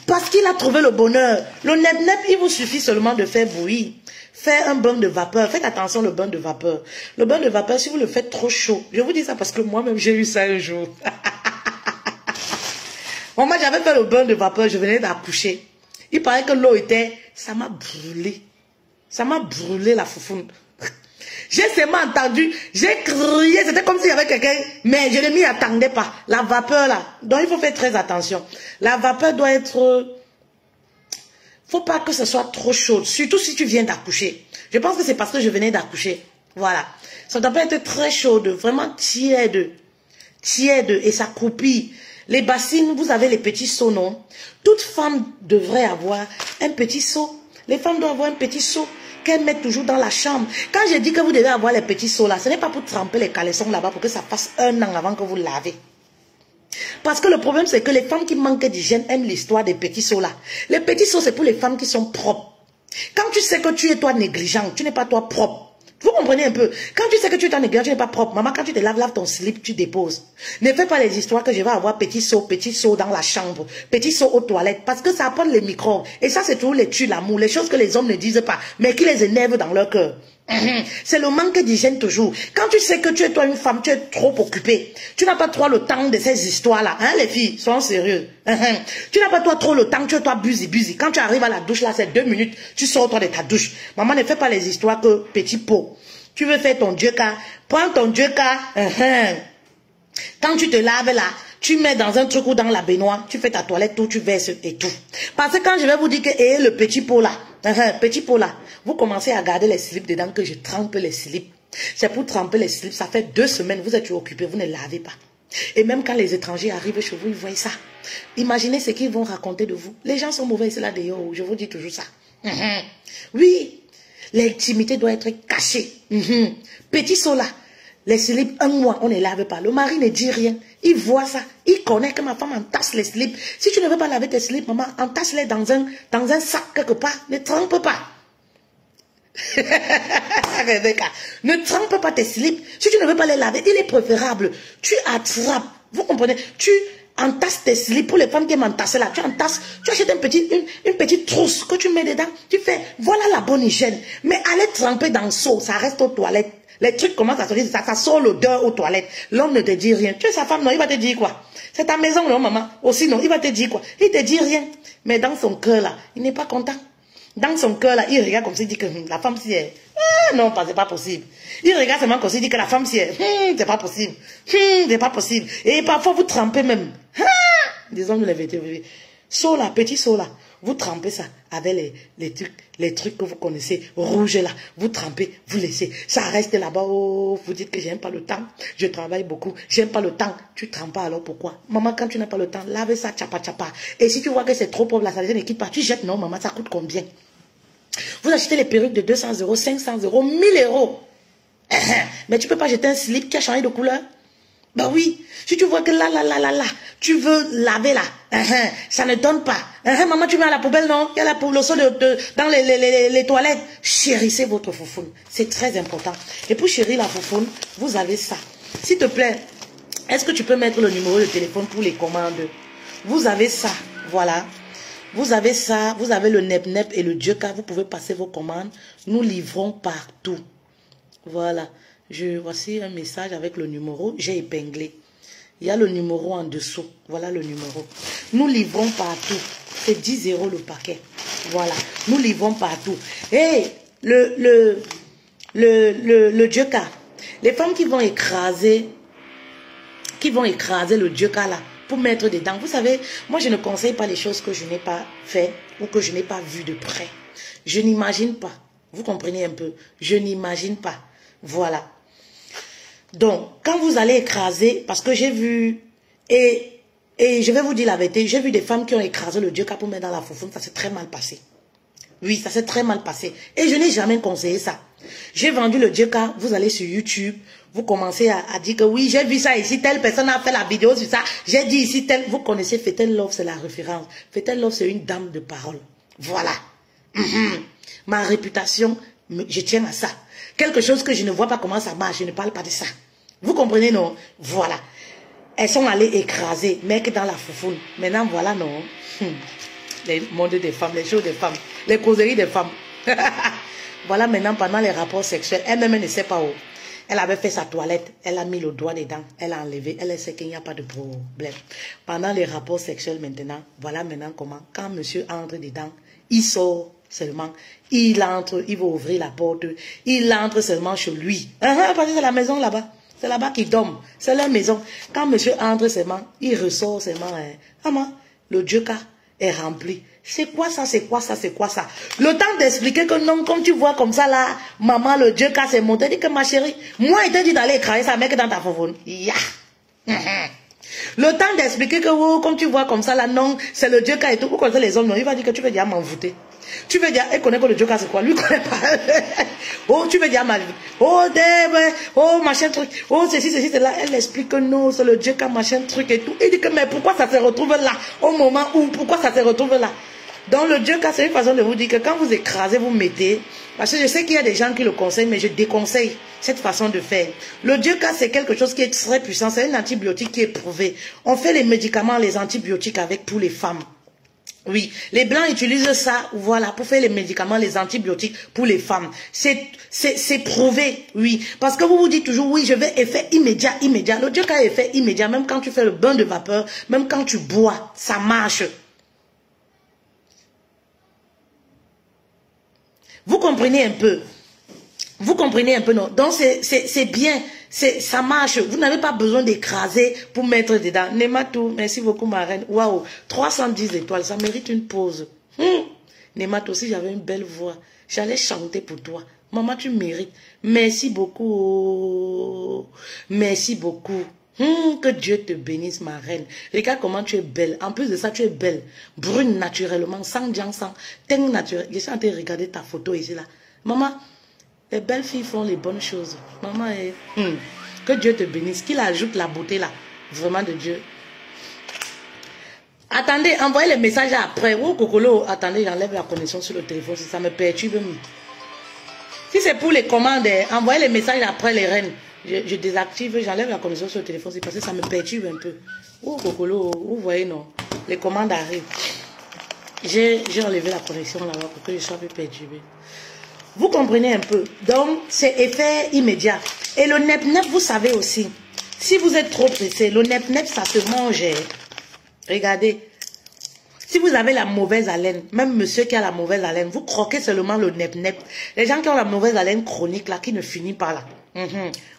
Parce qu'il a trouvé le bonheur. Le nep-nep, il vous suffit seulement de faire bouillir. Faire un bain de vapeur. Faites attention le bain de vapeur. Le bain de vapeur, si vous le faites trop chaud. Je vous dis ça parce que moi-même j'ai eu ça un jour. Moi, j'avais fait le bain de vapeur, je venais d'accoucher. Il paraît que l'eau était... Ça m'a brûlé. Ça m'a brûlé la foufoune. J'ai seulement entendu, j'ai crié, c'était comme s'il y avait quelqu'un, mais je ne m'y attendais pas. La vapeur là, donc il faut faire très attention. La vapeur doit être... Faut pas que ce soit trop chaud, surtout si tu viens d'accoucher. Je pense que c'est parce que je venais d'accoucher. Voilà. Ça doit pas être très chaude, vraiment tiède. Tiède et ça croupit. Les bassines, vous avez les petits seaux, non? Toute femme devrait avoir un petit seau. Les femmes doivent avoir un petit seau qu'elles mettent toujours dans la chambre. Quand je dis que vous devez avoir les petits seaux là, ce n'est pas pour tremper les caleçons là-bas pour que ça passe 1 an avant que vous lavez. Parce que le problème, c'est que les femmes qui manquent d'hygiène aiment l'histoire des petits seaux là. Les petits seaux, c'est pour les femmes qui sont propres. Quand tu sais que tu es toi négligent, tu n'es pas toi propre. Vous comprenez un peu? Quand tu sais que tu es en négligent, tu n'es pas propre. Maman, quand tu te laves, lave ton slip, tu déposes. Ne fais pas les histoires que je vais avoir petit seau dans la chambre, petit seau aux toilettes, parce que ça apporte les microbes. Et ça, c'est toujours les tue l'amour, les choses que les hommes ne disent pas, mais qui les énervent dans leur cœur. C'est le manque d'hygiène toujours. Quand tu sais que tu es toi une femme, tu es trop occupée. Tu n'as pas trop le temps de ces histoires-là. Hein, les filles, soyons sérieuses. Tu n'as pas toi trop le temps, tu es toi busy. Quand tu arrives à la douche, là, c'est 2 minutes, tu sors toi de ta douche. Maman, ne fais pas les histoires que petit pot. Tu veux faire ton djeka, prends ton djeka. Quand tu te laves là, tu mets dans un truc ou dans la baignoire, tu fais ta toilette, tout, tu verses et tout. Parce que quand je vais vous dire que le petit pot là, vous commencez à garder les slips dedans, que je trempe les slips. C'est pour tremper les slips, ça fait 2 semaines, vous êtes occupés, vous ne lavez pas. Et même quand les étrangers arrivent chez vous, ils voient ça. Imaginez ce qu'ils vont raconter de vous. Les gens sont mauvais, c'est là d'ailleurs, je vous dis toujours ça. Oui, l'intimité doit être cachée. Petit seau là. Les slips, 1 mois, on ne lave pas. Le mari ne dit rien. Il voit ça. Il connaît que ma femme entasse les slips. Si tu ne veux pas laver tes slips, maman, entasse-les dans un sac quelque part. Ne trempe pas. Rebecca, ne trempe pas tes slips. Si tu ne veux pas les laver, il est préférable. Tu attrapes. Vous comprenez? Tu entasses tes slips. Pour les femmes qui aiment entasser là, tu entasses. Tu achètes une petite trousse que tu mets dedans. Tu fais, voilà la bonne hygiène. Mais allez tremper dans le seau, ça reste aux toilettes. Les trucs commencent à sortir, ça sort l'odeur aux toilettes. L'homme ne te dit rien. Tu es sa femme, non, il va te dire quoi? C'est ta maison, non, maman? Aussi, non, il va te dire quoi? Il te dit rien. Mais dans son cœur, là, il n'est pas content. Dans son cœur, là, il regarde comme s'il dit que la femme, si elle... non, c'est pas possible. Il regarde seulement comme s'il dit que la femme, si elle... c'est pas possible. C'est pas possible. Et parfois, vous trempez même. Disons-nous la vérité. Saut là, petit saut là. Vous trempez ça avec les trucs que vous connaissez, rouges là. Vous trempez, vous laissez. Ça reste là-bas. Oh, vous dites que j'aime pas le temps. Je travaille beaucoup. J'aime pas le temps. Tu trempes pas alors pourquoi? Maman, quand tu n'as pas le temps, lave ça, tchapa. Et si tu vois que c'est trop pauvre, la salade ne quitte pas, tu jettes. Non, maman, ça coûte combien? Vous achetez les perruques de 200 €, 500 €, 1000 €. Mais tu peux pas jeter un slip qui a changé de couleur? Bah oui, si tu vois que là, tu veux laver là, ça ne donne pas. Maman, tu mets à la poubelle, non? Il y a le sol dans les toilettes. Chérissez votre foufoune. C'est très important. Et pour chérir la foufoune, vous avez ça. S'il te plaît, est-ce que tu peux mettre le numéro de téléphone pour les commandes? Vous avez ça, voilà. Vous avez ça, vous avez le nep-nep et le djeka. Vous pouvez passer vos commandes. Nous livrons partout. Voilà. Voici un message avec le numéro. J'ai épinglé. Il y a le numéro en dessous. Voilà le numéro. Nous livrons partout. C'est 10 € le paquet. Voilà. Nous livrons partout. Et le djeka. Les femmes qui vont écraser le djeka là, pour mettre des dents. Vous savez, moi je ne conseille pas les choses que je n'ai pas fait ou que je n'ai pas vu de près. Je n'imagine pas. Vous comprenez un peu? Je n'imagine pas. Voilà. Donc, quand vous allez écraser, parce que j'ai vu, et je vais vous dire la vérité, j'ai vu des femmes qui ont écrasé le Dieu-Ka pour mettre dans la foufoune, ça s'est très mal passé. Oui, ça s'est très mal passé. Et je n'ai jamais conseillé ça. J'ai vendu le Dieu-Ka, vous allez sur YouTube, vous commencez à dire que oui, j'ai vu ça ici, telle personne a fait la vidéo sur ça, j'ai dit ici, tel, vous connaissez Fetel Love, c'est la référence. Fetel Love, c'est une dame de parole. Voilà. Ma réputation, je tiens à ça. Quelque chose que je ne vois pas comment ça marche, je ne parle pas de ça. Vous comprenez, non? Voilà. Elles sont allées écraser, mec dans la foufoune. Maintenant, voilà, non? Les mondes des femmes, les choses des femmes, les causeries des femmes. Voilà, maintenant, pendant les rapports sexuels, elle-même ne sait pas où. Elle avait fait sa toilette, elle a mis le doigt dedans, elle a enlevé, elle sait qu'il n'y a pas de problème. Pendant les rapports sexuels maintenant, voilà maintenant comment, quand monsieur entre dedans, il sort seulement, il entre, il va ouvrir la porte, il entre seulement chez lui. Parce que c'est la maison là-bas, c'est là-bas qu'il dorment, c'est leur maison. Quand monsieur entre seulement, il ressort seulement, maman, le Dieu-Ka est rempli. C'est quoi ça, c'est quoi ça, c'est quoi ça? Le temps d'expliquer que non, comme tu vois comme ça là, maman, le Dieu-Ka s'est monté, dit que ma chérie, moi il t'a dit d'aller écraser sa mec dans ta foufoune. Yeah. Le temps d'expliquer que oh, comme tu vois comme ça là, non, c'est le Dieu-Ka et tout. Vous connaissez les hommes, non, il va dire que tu veux dire m'envoûter. Tu veux dire, elle connaît que le Dieu-Ka c'est quoi? Lui connaît pas. Oh, tu veux dire ma vie. Oh, oh, machin truc. Oh, ceci, c'est là. Elle explique que non, c'est le Dieu-Ka, machin truc et tout. Il dit que mais pourquoi ça se retrouve là? Au moment où, pourquoi ça se retrouve là? Donc le Dieu-Ka, c'est une façon de vous dire que quand vous écrasez, vous mettez. Parce que je sais qu'il y a des gens qui le conseillent, mais je déconseille cette façon de faire. Le Dieu-Ka, c'est quelque chose qui est très puissant. C'est un antibiotique qui est prouvé. On fait les médicaments, les antibiotiques avec pour les femmes. Oui, les Blancs utilisent ça, voilà, pour faire les médicaments, les antibiotiques pour les femmes. C'est prouvé, oui. Parce que vous vous dites toujours, oui, je vais effet immédiat, immédiat. Le Dieu-Ka a effet immédiat, même quand tu fais le bain de vapeur, même quand tu bois, ça marche. Vous comprenez un peu? Vous comprenez un peu, non? Donc, c'est bien. Ça marche. Vous n'avez pas besoin d'écraser pour mettre dedans. Nematou, merci beaucoup, ma reine. Waouh, 310 étoiles, ça mérite une pause. Nematou, si j'avais une belle voix, j'allais chanter pour toi. Maman, tu mérites. Merci beaucoup. Merci beaucoup. Que Dieu te bénisse, ma reine. Regarde comment tu es belle. En plus de ça, tu es belle. Brune naturellement, sans dian, sans teint naturel. Je suis en train de regarder ta photo ici, là. Maman, les belles filles font les bonnes choses. Maman, que Dieu te bénisse. Qu'il ajoute la beauté, là. Vraiment de Dieu. Attendez, envoyez les messages après. Oh, Kokolo, attendez, j'enlève la connexion sur le téléphone. Si ça me perturbe. Si c'est pour les commandes, envoyez les messages après, les reines. Je désactive, j'enlève la connexion sur le téléphone, c'est parce que ça me perturbe un peu. Oh, Kokolo, vous voyez, non? Les commandes arrivent. J'ai enlevé la connexion là-bas pour que je sois plus perturbé. Vous comprenez un peu? Donc, c'est effet immédiat. Et le nep-nep, vous savez aussi, si vous êtes trop pressé, le nep-nep, ça se mange. Regardez. Si vous avez la mauvaise haleine, même monsieur qui a la mauvaise haleine, vous croquez seulement le nep-nep. Les gens qui ont la mauvaise haleine chronique, là, qui ne finit pas là.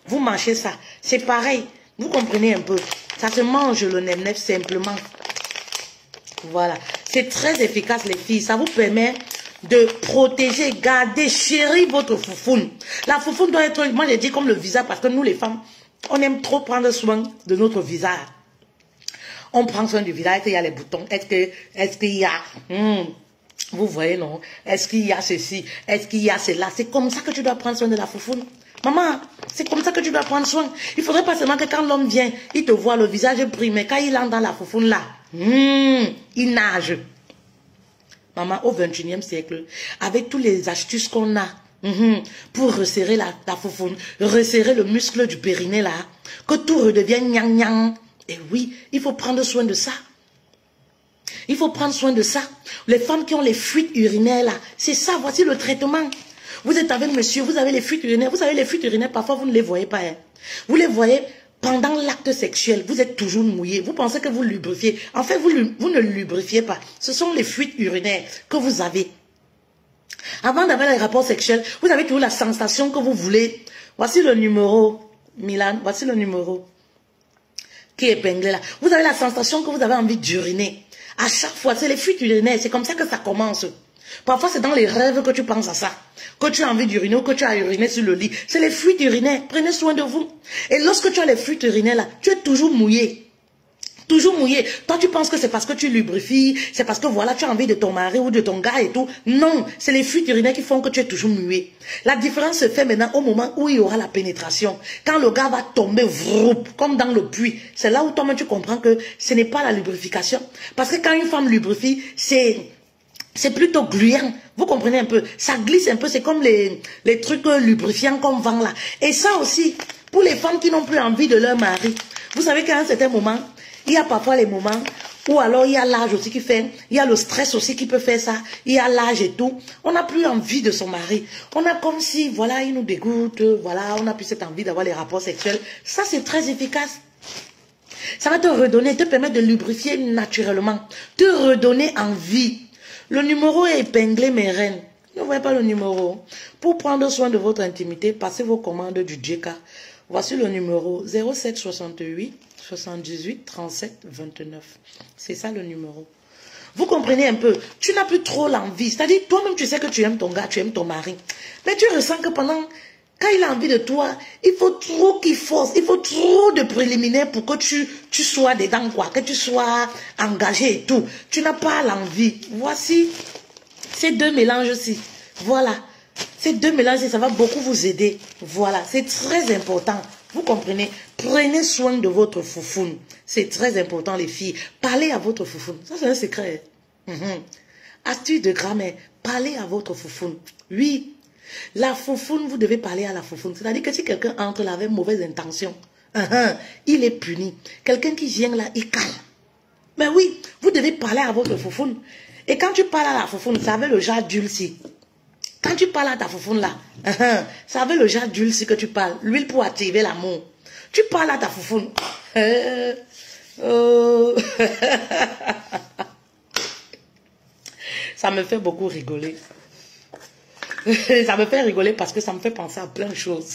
Vous mangez ça. C'est pareil. Vous comprenez un peu. Ça se mange le nep-nep simplement. Voilà. C'est très efficace, les filles. Ça vous permet de protéger, garder, chérir votre foufoune. La foufoune doit être, moi j'ai dit comme le visage, parce que nous les femmes, on aime trop prendre soin de notre visage. On prend soin du visage, est-ce qu'il y a les boutons, est-ce qu'il y a, vous voyez non, est-ce qu'il y a ceci, est-ce qu'il y a cela. C'est comme ça que tu dois prendre soin de la foufoune. Maman, c'est comme ça que tu dois prendre soin. Il faudrait pas seulement que quand l'homme vient, il te voit le visage pris, mais quand il entre dans la foufoune là, il nage. Maman, au 21e siècle, avec toutes les astuces qu'on a pour resserrer la foufoune, resserrer le muscle du périnée là, que tout redevienne nyang-nyang. Et oui, il faut prendre soin de ça. Il faut prendre soin de ça. Les femmes qui ont les fuites urinaires là, c'est ça, voici le traitement. Vous êtes avec monsieur, vous avez les fuites urinaires. Vous savez, les fuites urinaires, parfois vous ne les voyez pas. Hein. Vous les voyez pendant l'acte sexuel. Vous êtes toujours mouillé. Vous pensez que vous lubrifiez. En fait, vous ne lubrifiez pas. Ce sont les fuites urinaires que vous avez. Avant d'avoir les rapports sexuels, vous avez toujours la sensation que vous voulez. Voici le numéro, Milan. Voici le numéro. qui est épinglé là, vous avez la sensation que vous avez envie d'uriner. À chaque fois, c'est les fuites urinaires, c'est comme ça que ça commence. Parfois, c'est dans les rêves que tu penses à ça. Que tu as envie d'uriner ou que tu as uriné sur le lit. C'est les fuites urinaires. Prenez soin de vous. Et lorsque tu as les fuites urinaires là, tu es toujours mouillé. Toujours mouillé. Toi, tu penses que c'est parce que tu lubrifies, c'est parce que voilà, tu as envie de ton mari ou de ton gars et tout. Non, c'est les fuites urinaires qui font que tu es toujours mouillé. La différence se fait maintenant au moment où il y aura la pénétration. Quand le gars va tomber, vroup, comme dans le puits. C'est là où toi-même tu comprends que ce n'est pas la lubrification. Parce que quand une femme lubrifie, c'est plutôt gluant. Vous comprenez un peu? Ça glisse un peu, c'est comme les trucs lubrifiants qu'on vend là. Et ça aussi, pour les femmes qui n'ont plus envie de leur mari. Vous savez qu'à un certain moment, il y a parfois les moments où alors il y a l'âge aussi qui fait, il y a le stress aussi qui peut faire ça, il y a l'âge et tout. On n'a plus envie de son mari. On a comme si, voilà, il nous dégoûte, voilà, on n'a plus cette envie d'avoir les rapports sexuels. Ça, c'est très efficace. Ça va te redonner, te permettre de lubrifier naturellement, te redonner envie. Le numéro est épinglé, mes reines. Ne voyez pas le numéro. Pour prendre soin de votre intimité, passez vos commandes du JK. Voici le numéro 07 68 78 37 29. C'est ça le numéro. Vous comprenez un peu? Tu n'as plus trop l'envie. C'est-à-dire, toi-même, tu sais que tu aimes ton gars, tu aimes ton mari. Mais tu ressens que quand il a envie de toi, il faut trop qu'il force. Il faut trop de préliminaires pour que tu sois dedans, quoi. Que tu sois engagé et tout. Tu n'as pas l'envie. Voici ces deux mélanges-ci. Voilà. Ces deux mélanges, ça va beaucoup vous aider. Voilà. C'est très important. Vous comprenez? Prenez soin de votre foufoune. C'est très important, les filles. Parlez à votre foufoune. Ça, c'est un secret. Astuce de grammaire. Parlez à votre foufoune. Oui. La foufoune, vous devez parler à la foufoune. C'est-à-dire que si quelqu'un entre là avec mauvaise intention, il est puni. Quelqu'un qui vient là, il cale. Mais oui, vous devez parler à votre foufoune. Et quand tu parles à la foufoune, ça avec le genre dulci. Quand tu parles à ta foufoune là, ça avec le genre dulci que tu parles. L'huile pour activer l'amour. Tu parles à ta foufoune. Ça me fait beaucoup rigoler. Ça me fait rigoler parce que ça me fait penser à plein de choses.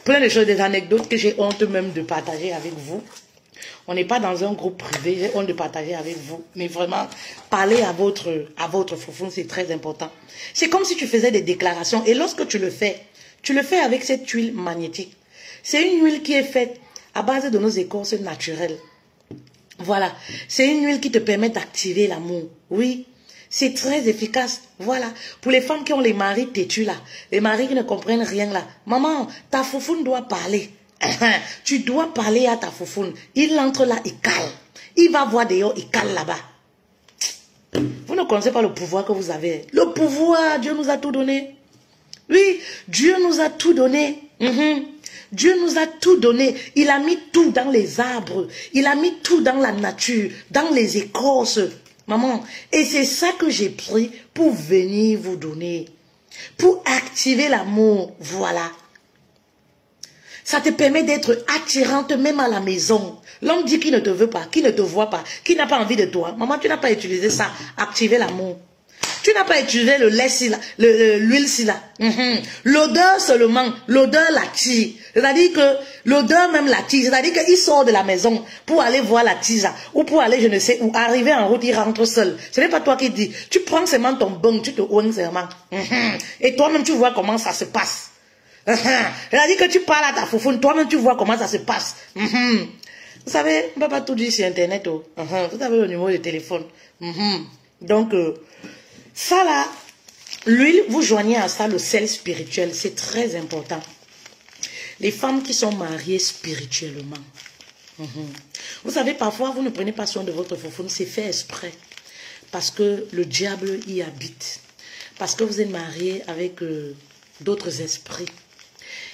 Plein de choses, des anecdotes que j'ai honte même de partager avec vous. On n'est pas dans un groupe privé, j'ai honte de partager avec vous. Mais vraiment, parler à votre foufoune, c'est très important. C'est comme si tu faisais des déclarations. Et lorsque tu le fais avec cette huile magnétique. C'est une huile qui est faite à base de nos écorces naturelles. Voilà. C'est une huile qui te permet d'activer l'amour. Oui. C'est très efficace. Voilà. Pour les femmes qui ont les maris têtus là, les maris qui ne comprennent rien là. Maman, ta foufoune doit parler. Tu dois parler à ta foufoune. Il entre là, il cale. Il va voir dehors, il cale là-bas. Vous ne connaissez pas le pouvoir que vous avez. Le pouvoir, Dieu nous a tout donné. Oui, Dieu nous a tout donné. Dieu nous a tout donné. Il a mis tout dans les arbres. Il a mis tout dans la nature, dans les écorces. Maman, et c'est ça que j'ai pris pour venir vous donner. Pour activer l'amour. Voilà. Ça te permet d'être attirante même à la maison. L'homme dit qu'il ne te veut pas, qu'il ne te voit pas, qu'il n'a pas envie de toi. Maman, tu n'as pas utilisé ça. Activer l'amour. Tu n'as pas utilisé le lait si là, l'huile si là. L'odeur seulement, l'odeur l'attire. C'est-à-dire que l'odeur même l'attire. C'est-à-dire qu'il sort de la maison pour aller voir la tisa ou pour aller je ne sais où. Arriver en route, il rentre seul. Ce n'est pas toi qui dis. Tu prends seulement ton bon, tu te ouins seulement. Et toi-même tu vois comment ça se passe. C'est-à-dire que tu parles à ta foufoune, toi-même tu vois comment ça se passe. Vous savez, on ne peut pas tout dire sur Internet. Vous avez le numéro de téléphone. Donc, ça là, l'huile, vous joignez à ça le sel spirituel. C'est très important. Les femmes qui sont mariées spirituellement. Vous savez, parfois, vous ne prenez pas soin de votre foufoune. C'est fait exprès. Parce que le diable y habite. Parce que vous êtes marié avec d'autres esprits.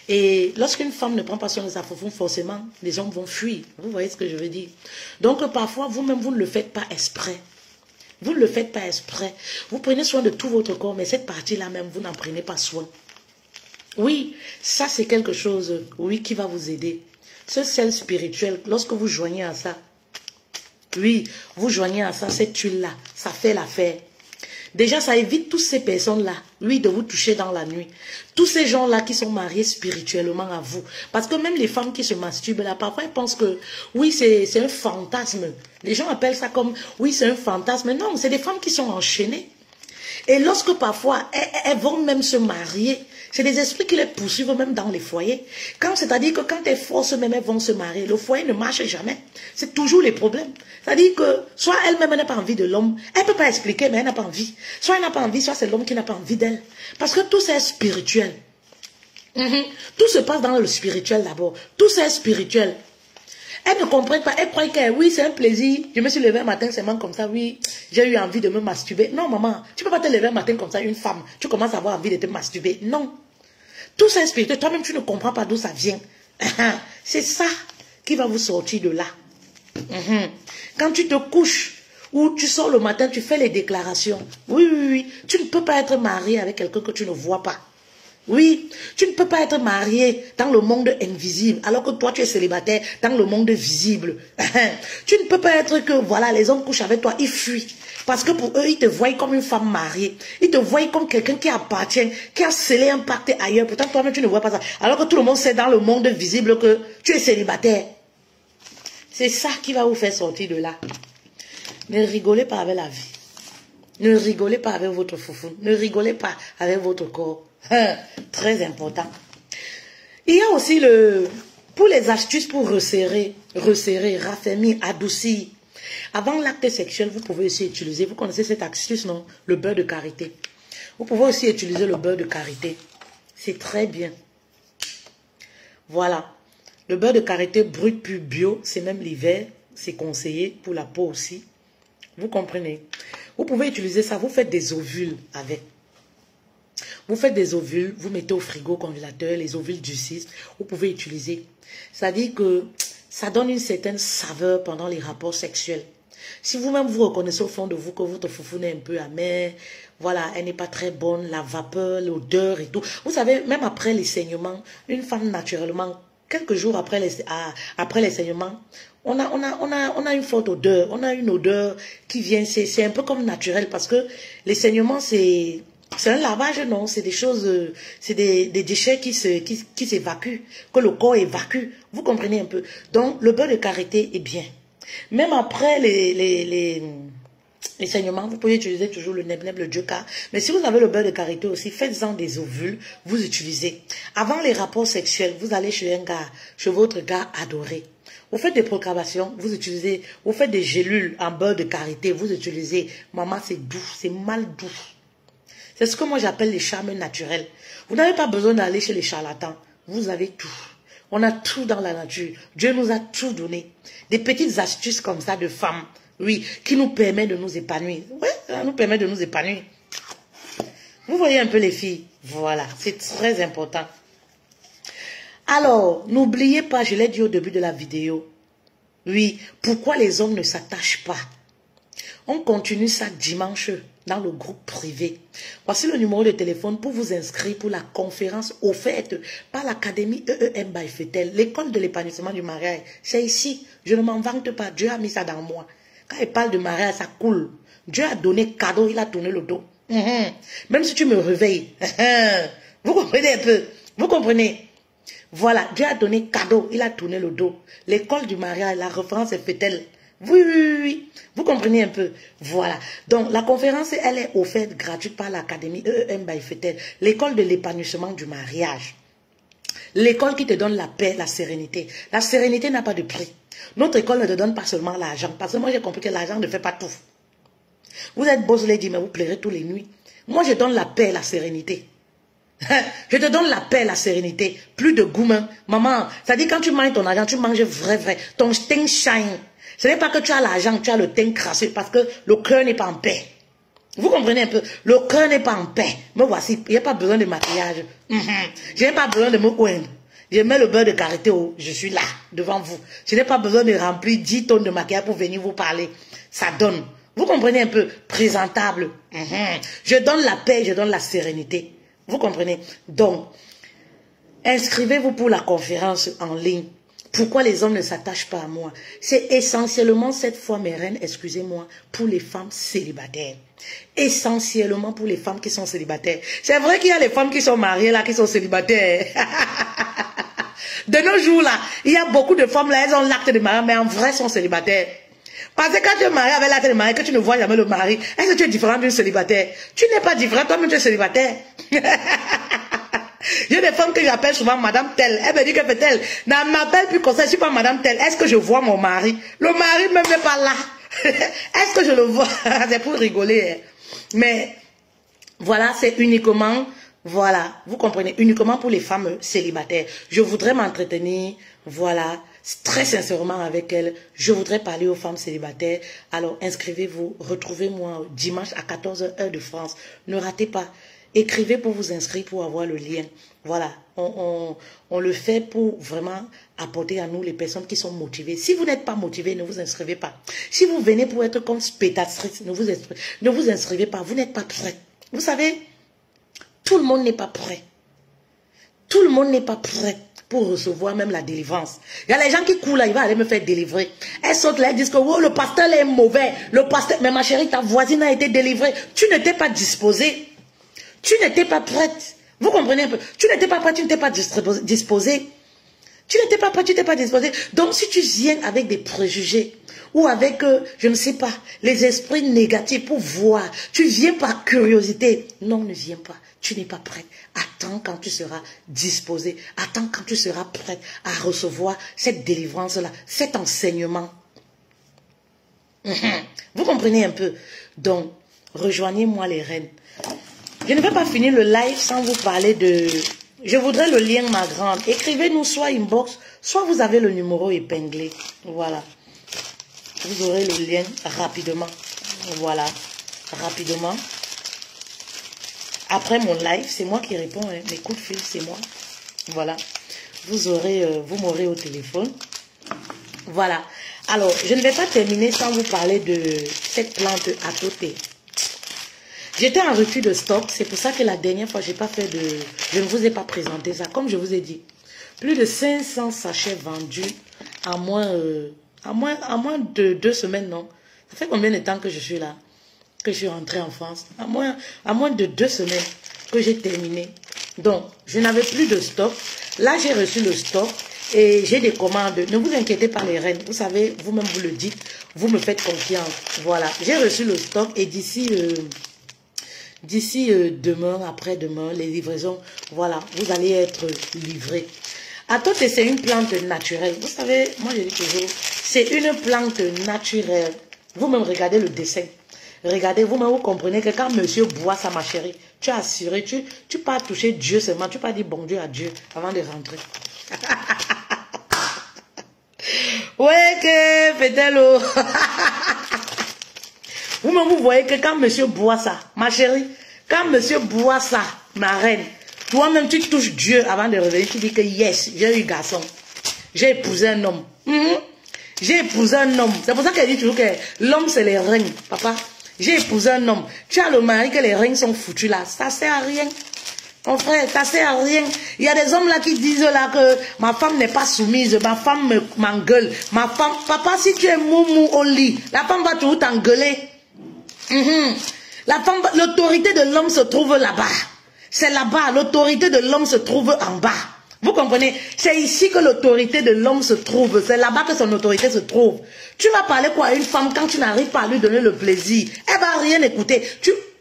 Et lorsqu'une femme ne prend pas soin de sa foufoune, forcément, les hommes vont fuir. Vous voyez ce que je veux dire? Donc, parfois, vous-même, vous ne le faites pas exprès. Vous ne le faites pas exprès. Vous prenez soin de tout votre corps, mais cette partie-là même, vous n'en prenez pas soin. Oui, ça c'est quelque chose, oui, qui va vous aider. Ce sel spirituel, lorsque vous joignez à ça, oui, vous joignez à ça, cette huile-là, ça fait l'affaire. Déjà, ça évite toutes ces personnes-là, lui, de vous toucher dans la nuit. Tous ces gens-là qui sont mariés spirituellement à vous. Parce que même les femmes qui se masturbent là, parfois, elles pensent que, oui, c'est un fantasme. Les gens appellent ça comme, oui, c'est un fantasme. Non, c'est des femmes qui sont enchaînées. Et lorsque parfois, elles vont même se marier, c'est des esprits qui les poursuivent même dans les foyers. C'est-à-dire que quand elles forcent même, elles vont se marier, le foyer ne marche jamais. C'est toujours les problèmes. C'est-à-dire que soit elle-même n'a pas envie de l'homme, elle ne peut pas expliquer, mais elle n'a pas envie. Soit elle n'a pas envie, soit c'est l'homme qui n'a pas envie d'elle. Parce que tout c'est spirituel. Tout se passe dans le spirituel d'abord. Tout c'est spirituel. Elle ne comprend pas, elle croit que oui, c'est un plaisir. Je me suis levée un matin seulement comme ça, oui, j'ai eu envie de me masturber. Non, maman, tu ne peux pas te lever un matin comme ça, une femme, tu commences à avoir envie de te masturber. Non. Tout ça est spirituel, toi-même tu ne comprends pas d'où ça vient. C'est ça qui va vous sortir de là. Quand tu te couches ou tu sors le matin, tu fais les déclarations. Oui, oui, oui, tu ne peux pas être marié avec quelqu'un que tu ne vois pas. Oui, tu ne peux pas être marié dans le monde invisible alors que toi tu es célibataire dans le monde visible. Tu ne peux pas être que, voilà, les hommes couchent avec toi, ils fuient. Parce que pour eux, ils te voient comme une femme mariée. Ils te voient comme quelqu'un qui appartient, qui a scellé un pacte ailleurs. Pourtant, toi-même, tu ne vois pas ça. Alors que tout le monde sait dans le monde visible que tu es célibataire. C'est ça qui va vous faire sortir de là. Ne rigolez pas avec la vie. Ne rigolez pas avec votre foufou. Ne rigolez pas avec votre corps. Très important. Il y a aussi pour les astuces pour resserrer, raffermir, adoucir. Avant l'acte sexuel, vous pouvez aussi utiliser, vous connaissez cette astuce, non? Le beurre de karité. Vous pouvez aussi utiliser le beurre de karité. C'est très bien. Voilà. Le beurre de karité brut puis bio, c'est même l'hiver, c'est conseillé pour la peau aussi. Vous comprenez? Vous pouvez utiliser ça, vous faites des ovules avec. Vous faites des ovules, vous mettez au frigo congélateur, les ovules durcissent, vous pouvez utiliser. C'est-à-dire que ça donne une certaine saveur pendant les rapports sexuels. Si vous-même vous reconnaissez au fond de vous que votre foufoune est un peu amère, voilà, elle n'est pas très bonne, la vapeur, l'odeur et tout. Vous savez, même après les saignements, une femme naturellement, quelques jours après les saignements, on a une forte odeur, on a une odeur qui vient, c'est un peu comme naturel parce que les saignements c'est un lavage, non, c'est des choses, c'est des déchets qui s'évacuent, que le corps évacue. Vous comprenez un peu. Donc, le beurre de karité est bien. Même après les saignements, vous pouvez utiliser toujours le neb-neb, le djoka. Mais si vous avez le beurre de karité aussi, faites-en des ovules, vous utilisez. Avant les rapports sexuels, vous allez chez un gars, chez votre gars adoré. Vous faites des proclamations, vous utilisez, vous faites des gélules en beurre de karité, vous utilisez. Maman, c'est doux, c'est mal doux. C'est ce que moi j'appelle les charmes naturels. Vous n'avez pas besoin d'aller chez les charlatans. Vous avez tout. On a tout dans la nature. Dieu nous a tout donné. Des petites astuces comme ça de femmes, oui, qui nous permettent de nous épanouir. Oui, ça nous permet de nous épanouir. Vous voyez un peu les filles. Voilà, c'est très important. Alors, n'oubliez pas, je l'ai dit au début de la vidéo. Oui, pourquoi les hommes ne s'attachent pas? On continue ça dimanche dans le groupe privé. Voici le numéro de téléphone pour vous inscrire pour la conférence offerte par l'Académie EEM by Fetel, l'école de l'épanouissement du mariage. C'est ici. Je ne m'en vante pas. Dieu a mis ça dans moi. Quand il parle de mariage, ça coule. Dieu a donné cadeau, il a tourné le dos. Même si tu me réveilles. Vous comprenez un peu? Vous comprenez? Voilà, Dieu a donné cadeau, il a tourné le dos. L'école du mariage, la référence est Fetel. Oui, oui, oui, oui. Vous comprenez un peu? Voilà. Donc, la conférence, elle est offerte gratuite par l'Académie EEM by Fetel, l'école de l'épanouissement du mariage. L'école qui te donne la paix, la sérénité. La sérénité n'a pas de prix. Notre école ne te donne pas seulement l'argent. Parce que moi, j'ai compris que l'argent ne fait pas tout. Vous êtes boss lady, mais vous plairez tous les nuits. Moi, je donne la paix, la sérénité. Je te donne la paix, la sérénité. Plus de gourmand. Maman, ça dit quand tu manges ton argent, tu manges vrai. Ton teint shine. Ce n'est pas que tu as l'argent, tu as le teint crassé parce que le cœur n'est pas en paix. Vous comprenez un peu? Le cœur n'est pas en paix. Me voici, il n'y a pas besoin de maquillage. Je n'ai pas besoin de me oindre. Je mets le beurre de karité, je suis là, devant vous. Je n'ai pas besoin de remplir 10 tonnes de maquillage pour venir vous parler. Ça donne. Vous comprenez un peu? Présentable. Je donne la paix, je donne la sérénité. Vous comprenez? Donc, inscrivez-vous pour la conférence en ligne. Pourquoi les hommes ne s'attachent pas à moi? C'est essentiellement cette fois, mes reines, excusez-moi, pour les femmes célibataires. Essentiellement pour les femmes qui sont célibataires. C'est vrai qu'il y a les femmes qui sont mariées là, qui sont célibataires. De nos jours là, il y a beaucoup de femmes là, elles ont l'acte de mariage, mais en vrai sont célibataires. Parce que quand tu es marié avec l'acte de mariage, que tu ne vois jamais le mari, est-ce que tu es différent d'une célibataire? Tu n'es pas différent, toi-même tu es célibataire. J'ai des femmes que j'appelle souvent Madame Telle. Elle me dit que fait-elle, ne m'appelle plus comme ça, je ne suis pas Madame Telle. Est-ce que je vois mon mari? Le mari même n'est pas là. Est-ce que je le vois? C'est pour rigoler. Mais voilà, c'est uniquement, voilà, vous comprenez, uniquement pour les femmes célibataires. Je voudrais m'entretenir, voilà, très sincèrement avec elles. Je voudrais parler aux femmes célibataires. Alors inscrivez-vous, retrouvez-moi dimanche à 14 h heure de France. Ne ratez pas. Écrivez pour vous inscrire, pour avoir le lien. Voilà, on le fait pour vraiment apporter à nous les personnes qui sont motivées. Si vous n'êtes pas motivé, ne vous inscrivez pas. Si vous venez pour être comme spectatrice, ne vous inscrivez pas. Vous n'êtes pas prêt. Vous savez, tout le monde n'est pas prêt. Tout le monde n'est pas prêt pour recevoir même la délivrance. Il y a les gens qui courent là, ils vont aller me faire délivrer. Elles sautent là, elles disent que oh, le pasteur est mauvais. Le pasteur, mais ma chérie, ta voisine a été délivrée. Tu n'étais pas disposée. Tu n'étais pas prête. Vous comprenez un peu? Tu n'étais pas prête, tu n'étais pas disposée. Tu n'étais pas prête, tu n'étais pas disposée. Donc si tu viens avec des préjugés ou avec, je ne sais pas, les esprits négatifs pour voir, tu viens par curiosité. Non, ne viens pas. Tu n'es pas prête. Attends quand tu seras disposée. Attends quand tu seras prête à recevoir cette délivrance-là, cet enseignement. Vous comprenez un peu? Donc, rejoignez-moi les reines. Je ne vais pas finir le live sans vous parler de... Je voudrais le lien, ma grande. Écrivez-nous soit inbox, soit vous avez le numéro épinglé. Voilà. Vous aurez le lien rapidement. Voilà. Rapidement. Après mon live, c'est moi qui réponds. Hein. Mes coups de fil, c'est moi. Voilà. Vous m'aurez au téléphone. Voilà. Alors, je ne vais pas terminer sans vous parler de cette plante à côté. J'étais en refus de stock, c'est pour ça que la dernière fois, j'ai pas fait de... Je ne vous ai pas présenté ça, comme je vous ai dit. Plus de 500 sachets vendus à moins de 2 semaines, non? Ça fait combien de temps que je suis là? Que je suis rentrée en France? À moins de 2 semaines que j'ai terminé. Donc, je n'avais plus de stock. Là, j'ai reçu le stock et j'ai des commandes. Ne vous inquiétez pas les reines. Vous savez, vous-même vous le dites. Vous me faites confiance. Voilà, j'ai reçu le stock et d'ici demain, après-demain, les livraisons, voilà, vous allez être livrés. Atote, c'est une plante naturelle. Vous savez, moi je dis toujours, c'est une plante naturelle. Vous-même regardez le dessin. Regardez, vous-même vous comprenez que quand monsieur boit ça, ma chérie, tu as assuré, tu pas toucher Dieu seulement, tu pas dit bon Dieu à Dieu avant de rentrer. Ouais, que fait-elle? Vous-même, vous voyez que quand monsieur boit ça, ma chérie, quand monsieur boit ça, ma reine, toi-même, tu touches Dieu avant de revenir, tu dis que yes, j'ai eu garçon. J'ai épousé un homme. J'ai épousé un homme. C'est pour ça qu'elle dit toujours que l'homme, c'est les reins, papa. J'ai épousé un homme. Tu as le mari que les reins sont foutus là. Ça sert à rien. Mon frère, ça sert à rien. Il y a des hommes là qui disent là que ma femme n'est pas soumise, ma femme m'engueule. Ma femme, papa, si tu es moumou au lit, la femme va toujours t'engueuler. La femme, l'autorité de l'homme se trouve là-bas. C'est là-bas, l'autorité de l'homme se trouve en bas. Vous comprenez? C'est ici que l'autorité de l'homme se trouve. C'est là-bas que son autorité se trouve. Tu vas parler quoi à une femme quand tu n'arrives pas à lui donner le plaisir? Elle va rien écouter.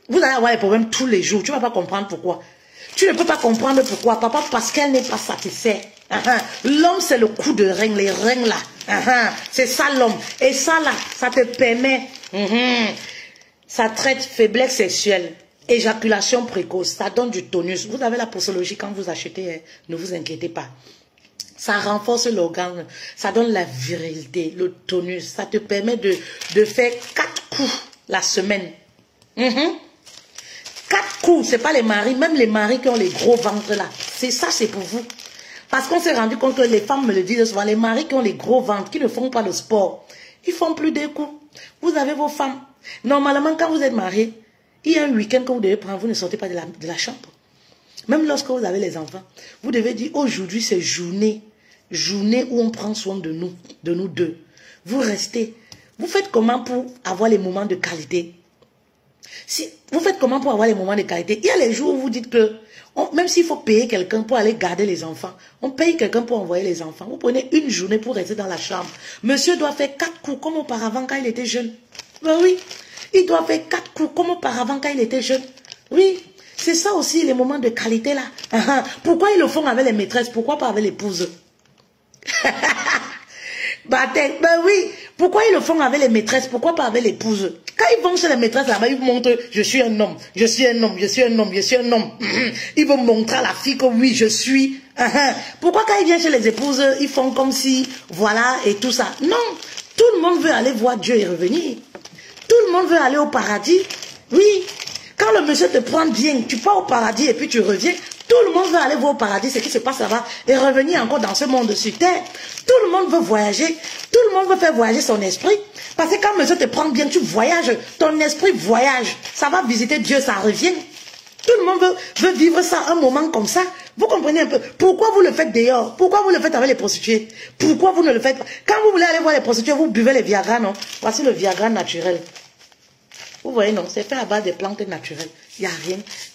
Vous allez avoir des problèmes tous les jours. Tu ne vas pas comprendre pourquoi. Tu ne peux pas comprendre pourquoi, papa, parce qu'elle n'est pas satisfaite. L'homme, c'est le coup de rein, les reins là. C'est ça l'homme. Et ça là, ça te permet... Ça traite faiblesse sexuelle, éjaculation précoce, ça donne du tonus. Vous avez la posologie quand vous achetez, hein, ne vous inquiétez pas. Ça renforce l'organe, ça donne la virilité, le tonus. Ça te permet de faire 4 coups la semaine. 4 coups, c'est pas les maris, même les maris qui ont les gros ventres là. C'est ça, c'est pour vous. Parce qu'on s'est rendu compte que les femmes me le disent souvent, les maris qui ont les gros ventres, qui ne font pas le sport, ils font plus de coups. Vous avez vos femmes. Normalement, quand vous êtes marié, il y a un week-end que vous devez prendre, vous ne sortez pas de la chambre. Même lorsque vous avez les enfants, vous devez dire, aujourd'hui c'est journée journée où on prend soin de nous deux. Vous restez. Vous faites comment pour avoir les moments de qualité? Si, vous faites comment pour avoir les moments de qualité? Il y a les jours où vous dites que, même s'il faut payer quelqu'un pour aller garder les enfants, on paye quelqu'un pour envoyer les enfants. Vous prenez une journée pour rester dans la chambre. Monsieur doit faire 4 coups comme auparavant quand il était jeune. Ben oui, il doit faire 4 coups comme auparavant quand il était jeune. Oui, c'est ça aussi les moments de qualité là. Pourquoi ils le font avec les maîtresses? Pourquoi pas avec l'épouse? Ben oui, pourquoi ils le font avec les maîtresses? Pourquoi pas avec l'épouse? Quand ils vont chez les maîtresses là-bas, ils montrent, je suis un homme, je suis un homme, je suis un homme, je suis un homme. Ils vont montrer à la fille que oui, je suis. Pourquoi quand ils viennent chez les épouses, ils font comme si, voilà, et tout ça? Non, tout le monde veut aller voir Dieu et revenir. Tout le monde veut aller au paradis. Oui, quand le monsieur te prend bien, tu pars au paradis et puis tu reviens. Tout le monde veut aller voir au paradis ce qui se passe là-bas et revenir encore dans ce monde sur terre. Tout le monde veut voyager. Tout le monde veut faire voyager son esprit. Parce que quand monsieur te prend bien, tu voyages. Ton esprit voyage. Ça va visiter Dieu, ça revient. Tout le monde veut vivre ça, un moment comme ça. Vous comprenez un peu? Pourquoi vous le faites dehors? Pourquoi vous le faites avec les prostituées? Pourquoi vous ne le faites pas? Quand vous voulez aller voir les prostituées, vous buvez les Viagra, non? Voici le Viagra naturel. Vous voyez, non, c'est fait à base des plantes naturelles. Il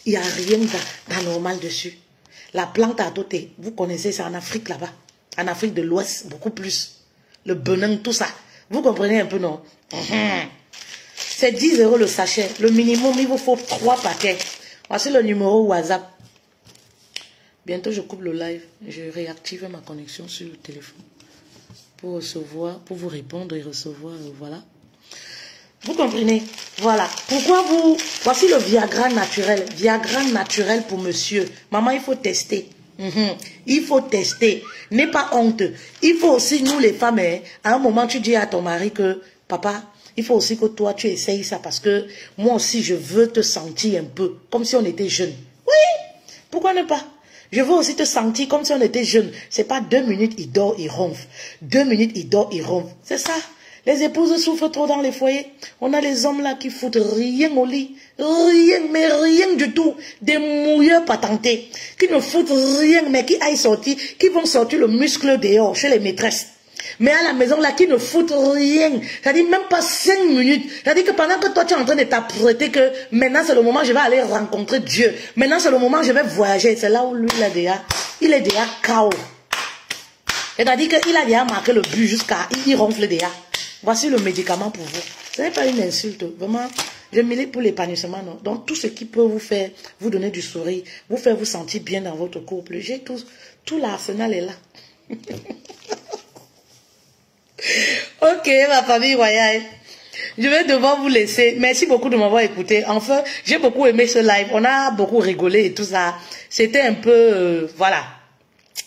n'y a rien d'anormal dessus. La plante à doter, vous connaissez, c'est en Afrique là-bas. En Afrique de l'Ouest, beaucoup plus. Le benin, tout ça. Vous comprenez un peu, non? C'est 10 € le sachet. Le minimum, il vous faut 3 paquets. Voici le numéro WhatsApp. Bientôt, je coupe le live. Je réactive ma connexion sur le téléphone. Pour recevoir, pour vous répondre et recevoir, voilà. Vous comprenez? Voilà. Pourquoi vous... Voici le Viagra naturel. Viagra naturel pour monsieur. Maman, il faut tester. Il faut tester. N'aie pas honte. Il faut aussi, nous les femmes, à un moment, tu dis à ton mari que, papa, il faut aussi que toi, tu essayes ça parce que moi aussi, je veux te sentir un peu, comme si on était jeune. Oui. Pourquoi ne pas? Je veux aussi te sentir comme si on était jeune. C'est pas 2 minutes, il dort, il ronfle. 2 minutes, il dort, il ronfle. C'est ça. Les épouses souffrent trop dans les foyers. On a les hommes là qui foutent rien au lit. Rien, mais rien du tout. Des mouilleurs patentés. Qui ne foutent rien, mais qui aillent sortir, qui vont sortir le muscle dehors chez les maîtresses. Mais à la maison là, qui ne foutent rien. C'est-à-dire même pas 5 minutes. C'est-à-dire que pendant que toi tu es en train de t'apprêter que maintenant c'est le moment où je vais aller rencontrer Dieu. Maintenant c'est le moment où je vais voyager. C'est là où lui il est déjà KO. C'est-à-dire qu'il a déjà marqué le but jusqu'à, il ronfle déjà. Voici le médicament pour vous. Ce n'est pas une insulte. Vraiment, je milite pour l'épanouissement. Non. Donc, tout ce qui peut vous faire, vous donner du sourire, vous faire vous sentir bien dans votre couple. J'ai tout l'arsenal est là. Ok, ma famille royale. Je vais devoir vous laisser. Merci beaucoup de m'avoir écouté. Enfin, j'ai beaucoup aimé ce live. On a beaucoup rigolé et tout ça. C'était un peu, voilà.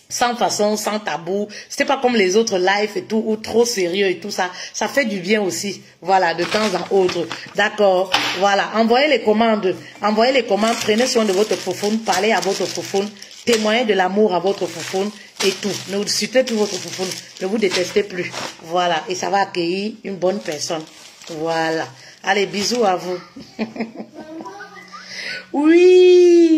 Sans façon, sans tabou. C'était pas comme les autres lives et tout, ou trop sérieux et tout ça. Ça fait du bien aussi. Voilà, de temps en autre. D'accord. Voilà. Envoyez les commandes. Envoyez les commandes. Prenez soin de votre foufoune. Parlez à votre foufoune. Témoignez de l'amour à votre foufoune. Et tout. Ne vous supportez plus votre foufoune. Ne vous détestez plus. Voilà. Et ça va accueillir une bonne personne. Voilà. Allez, bisous à vous. Oui.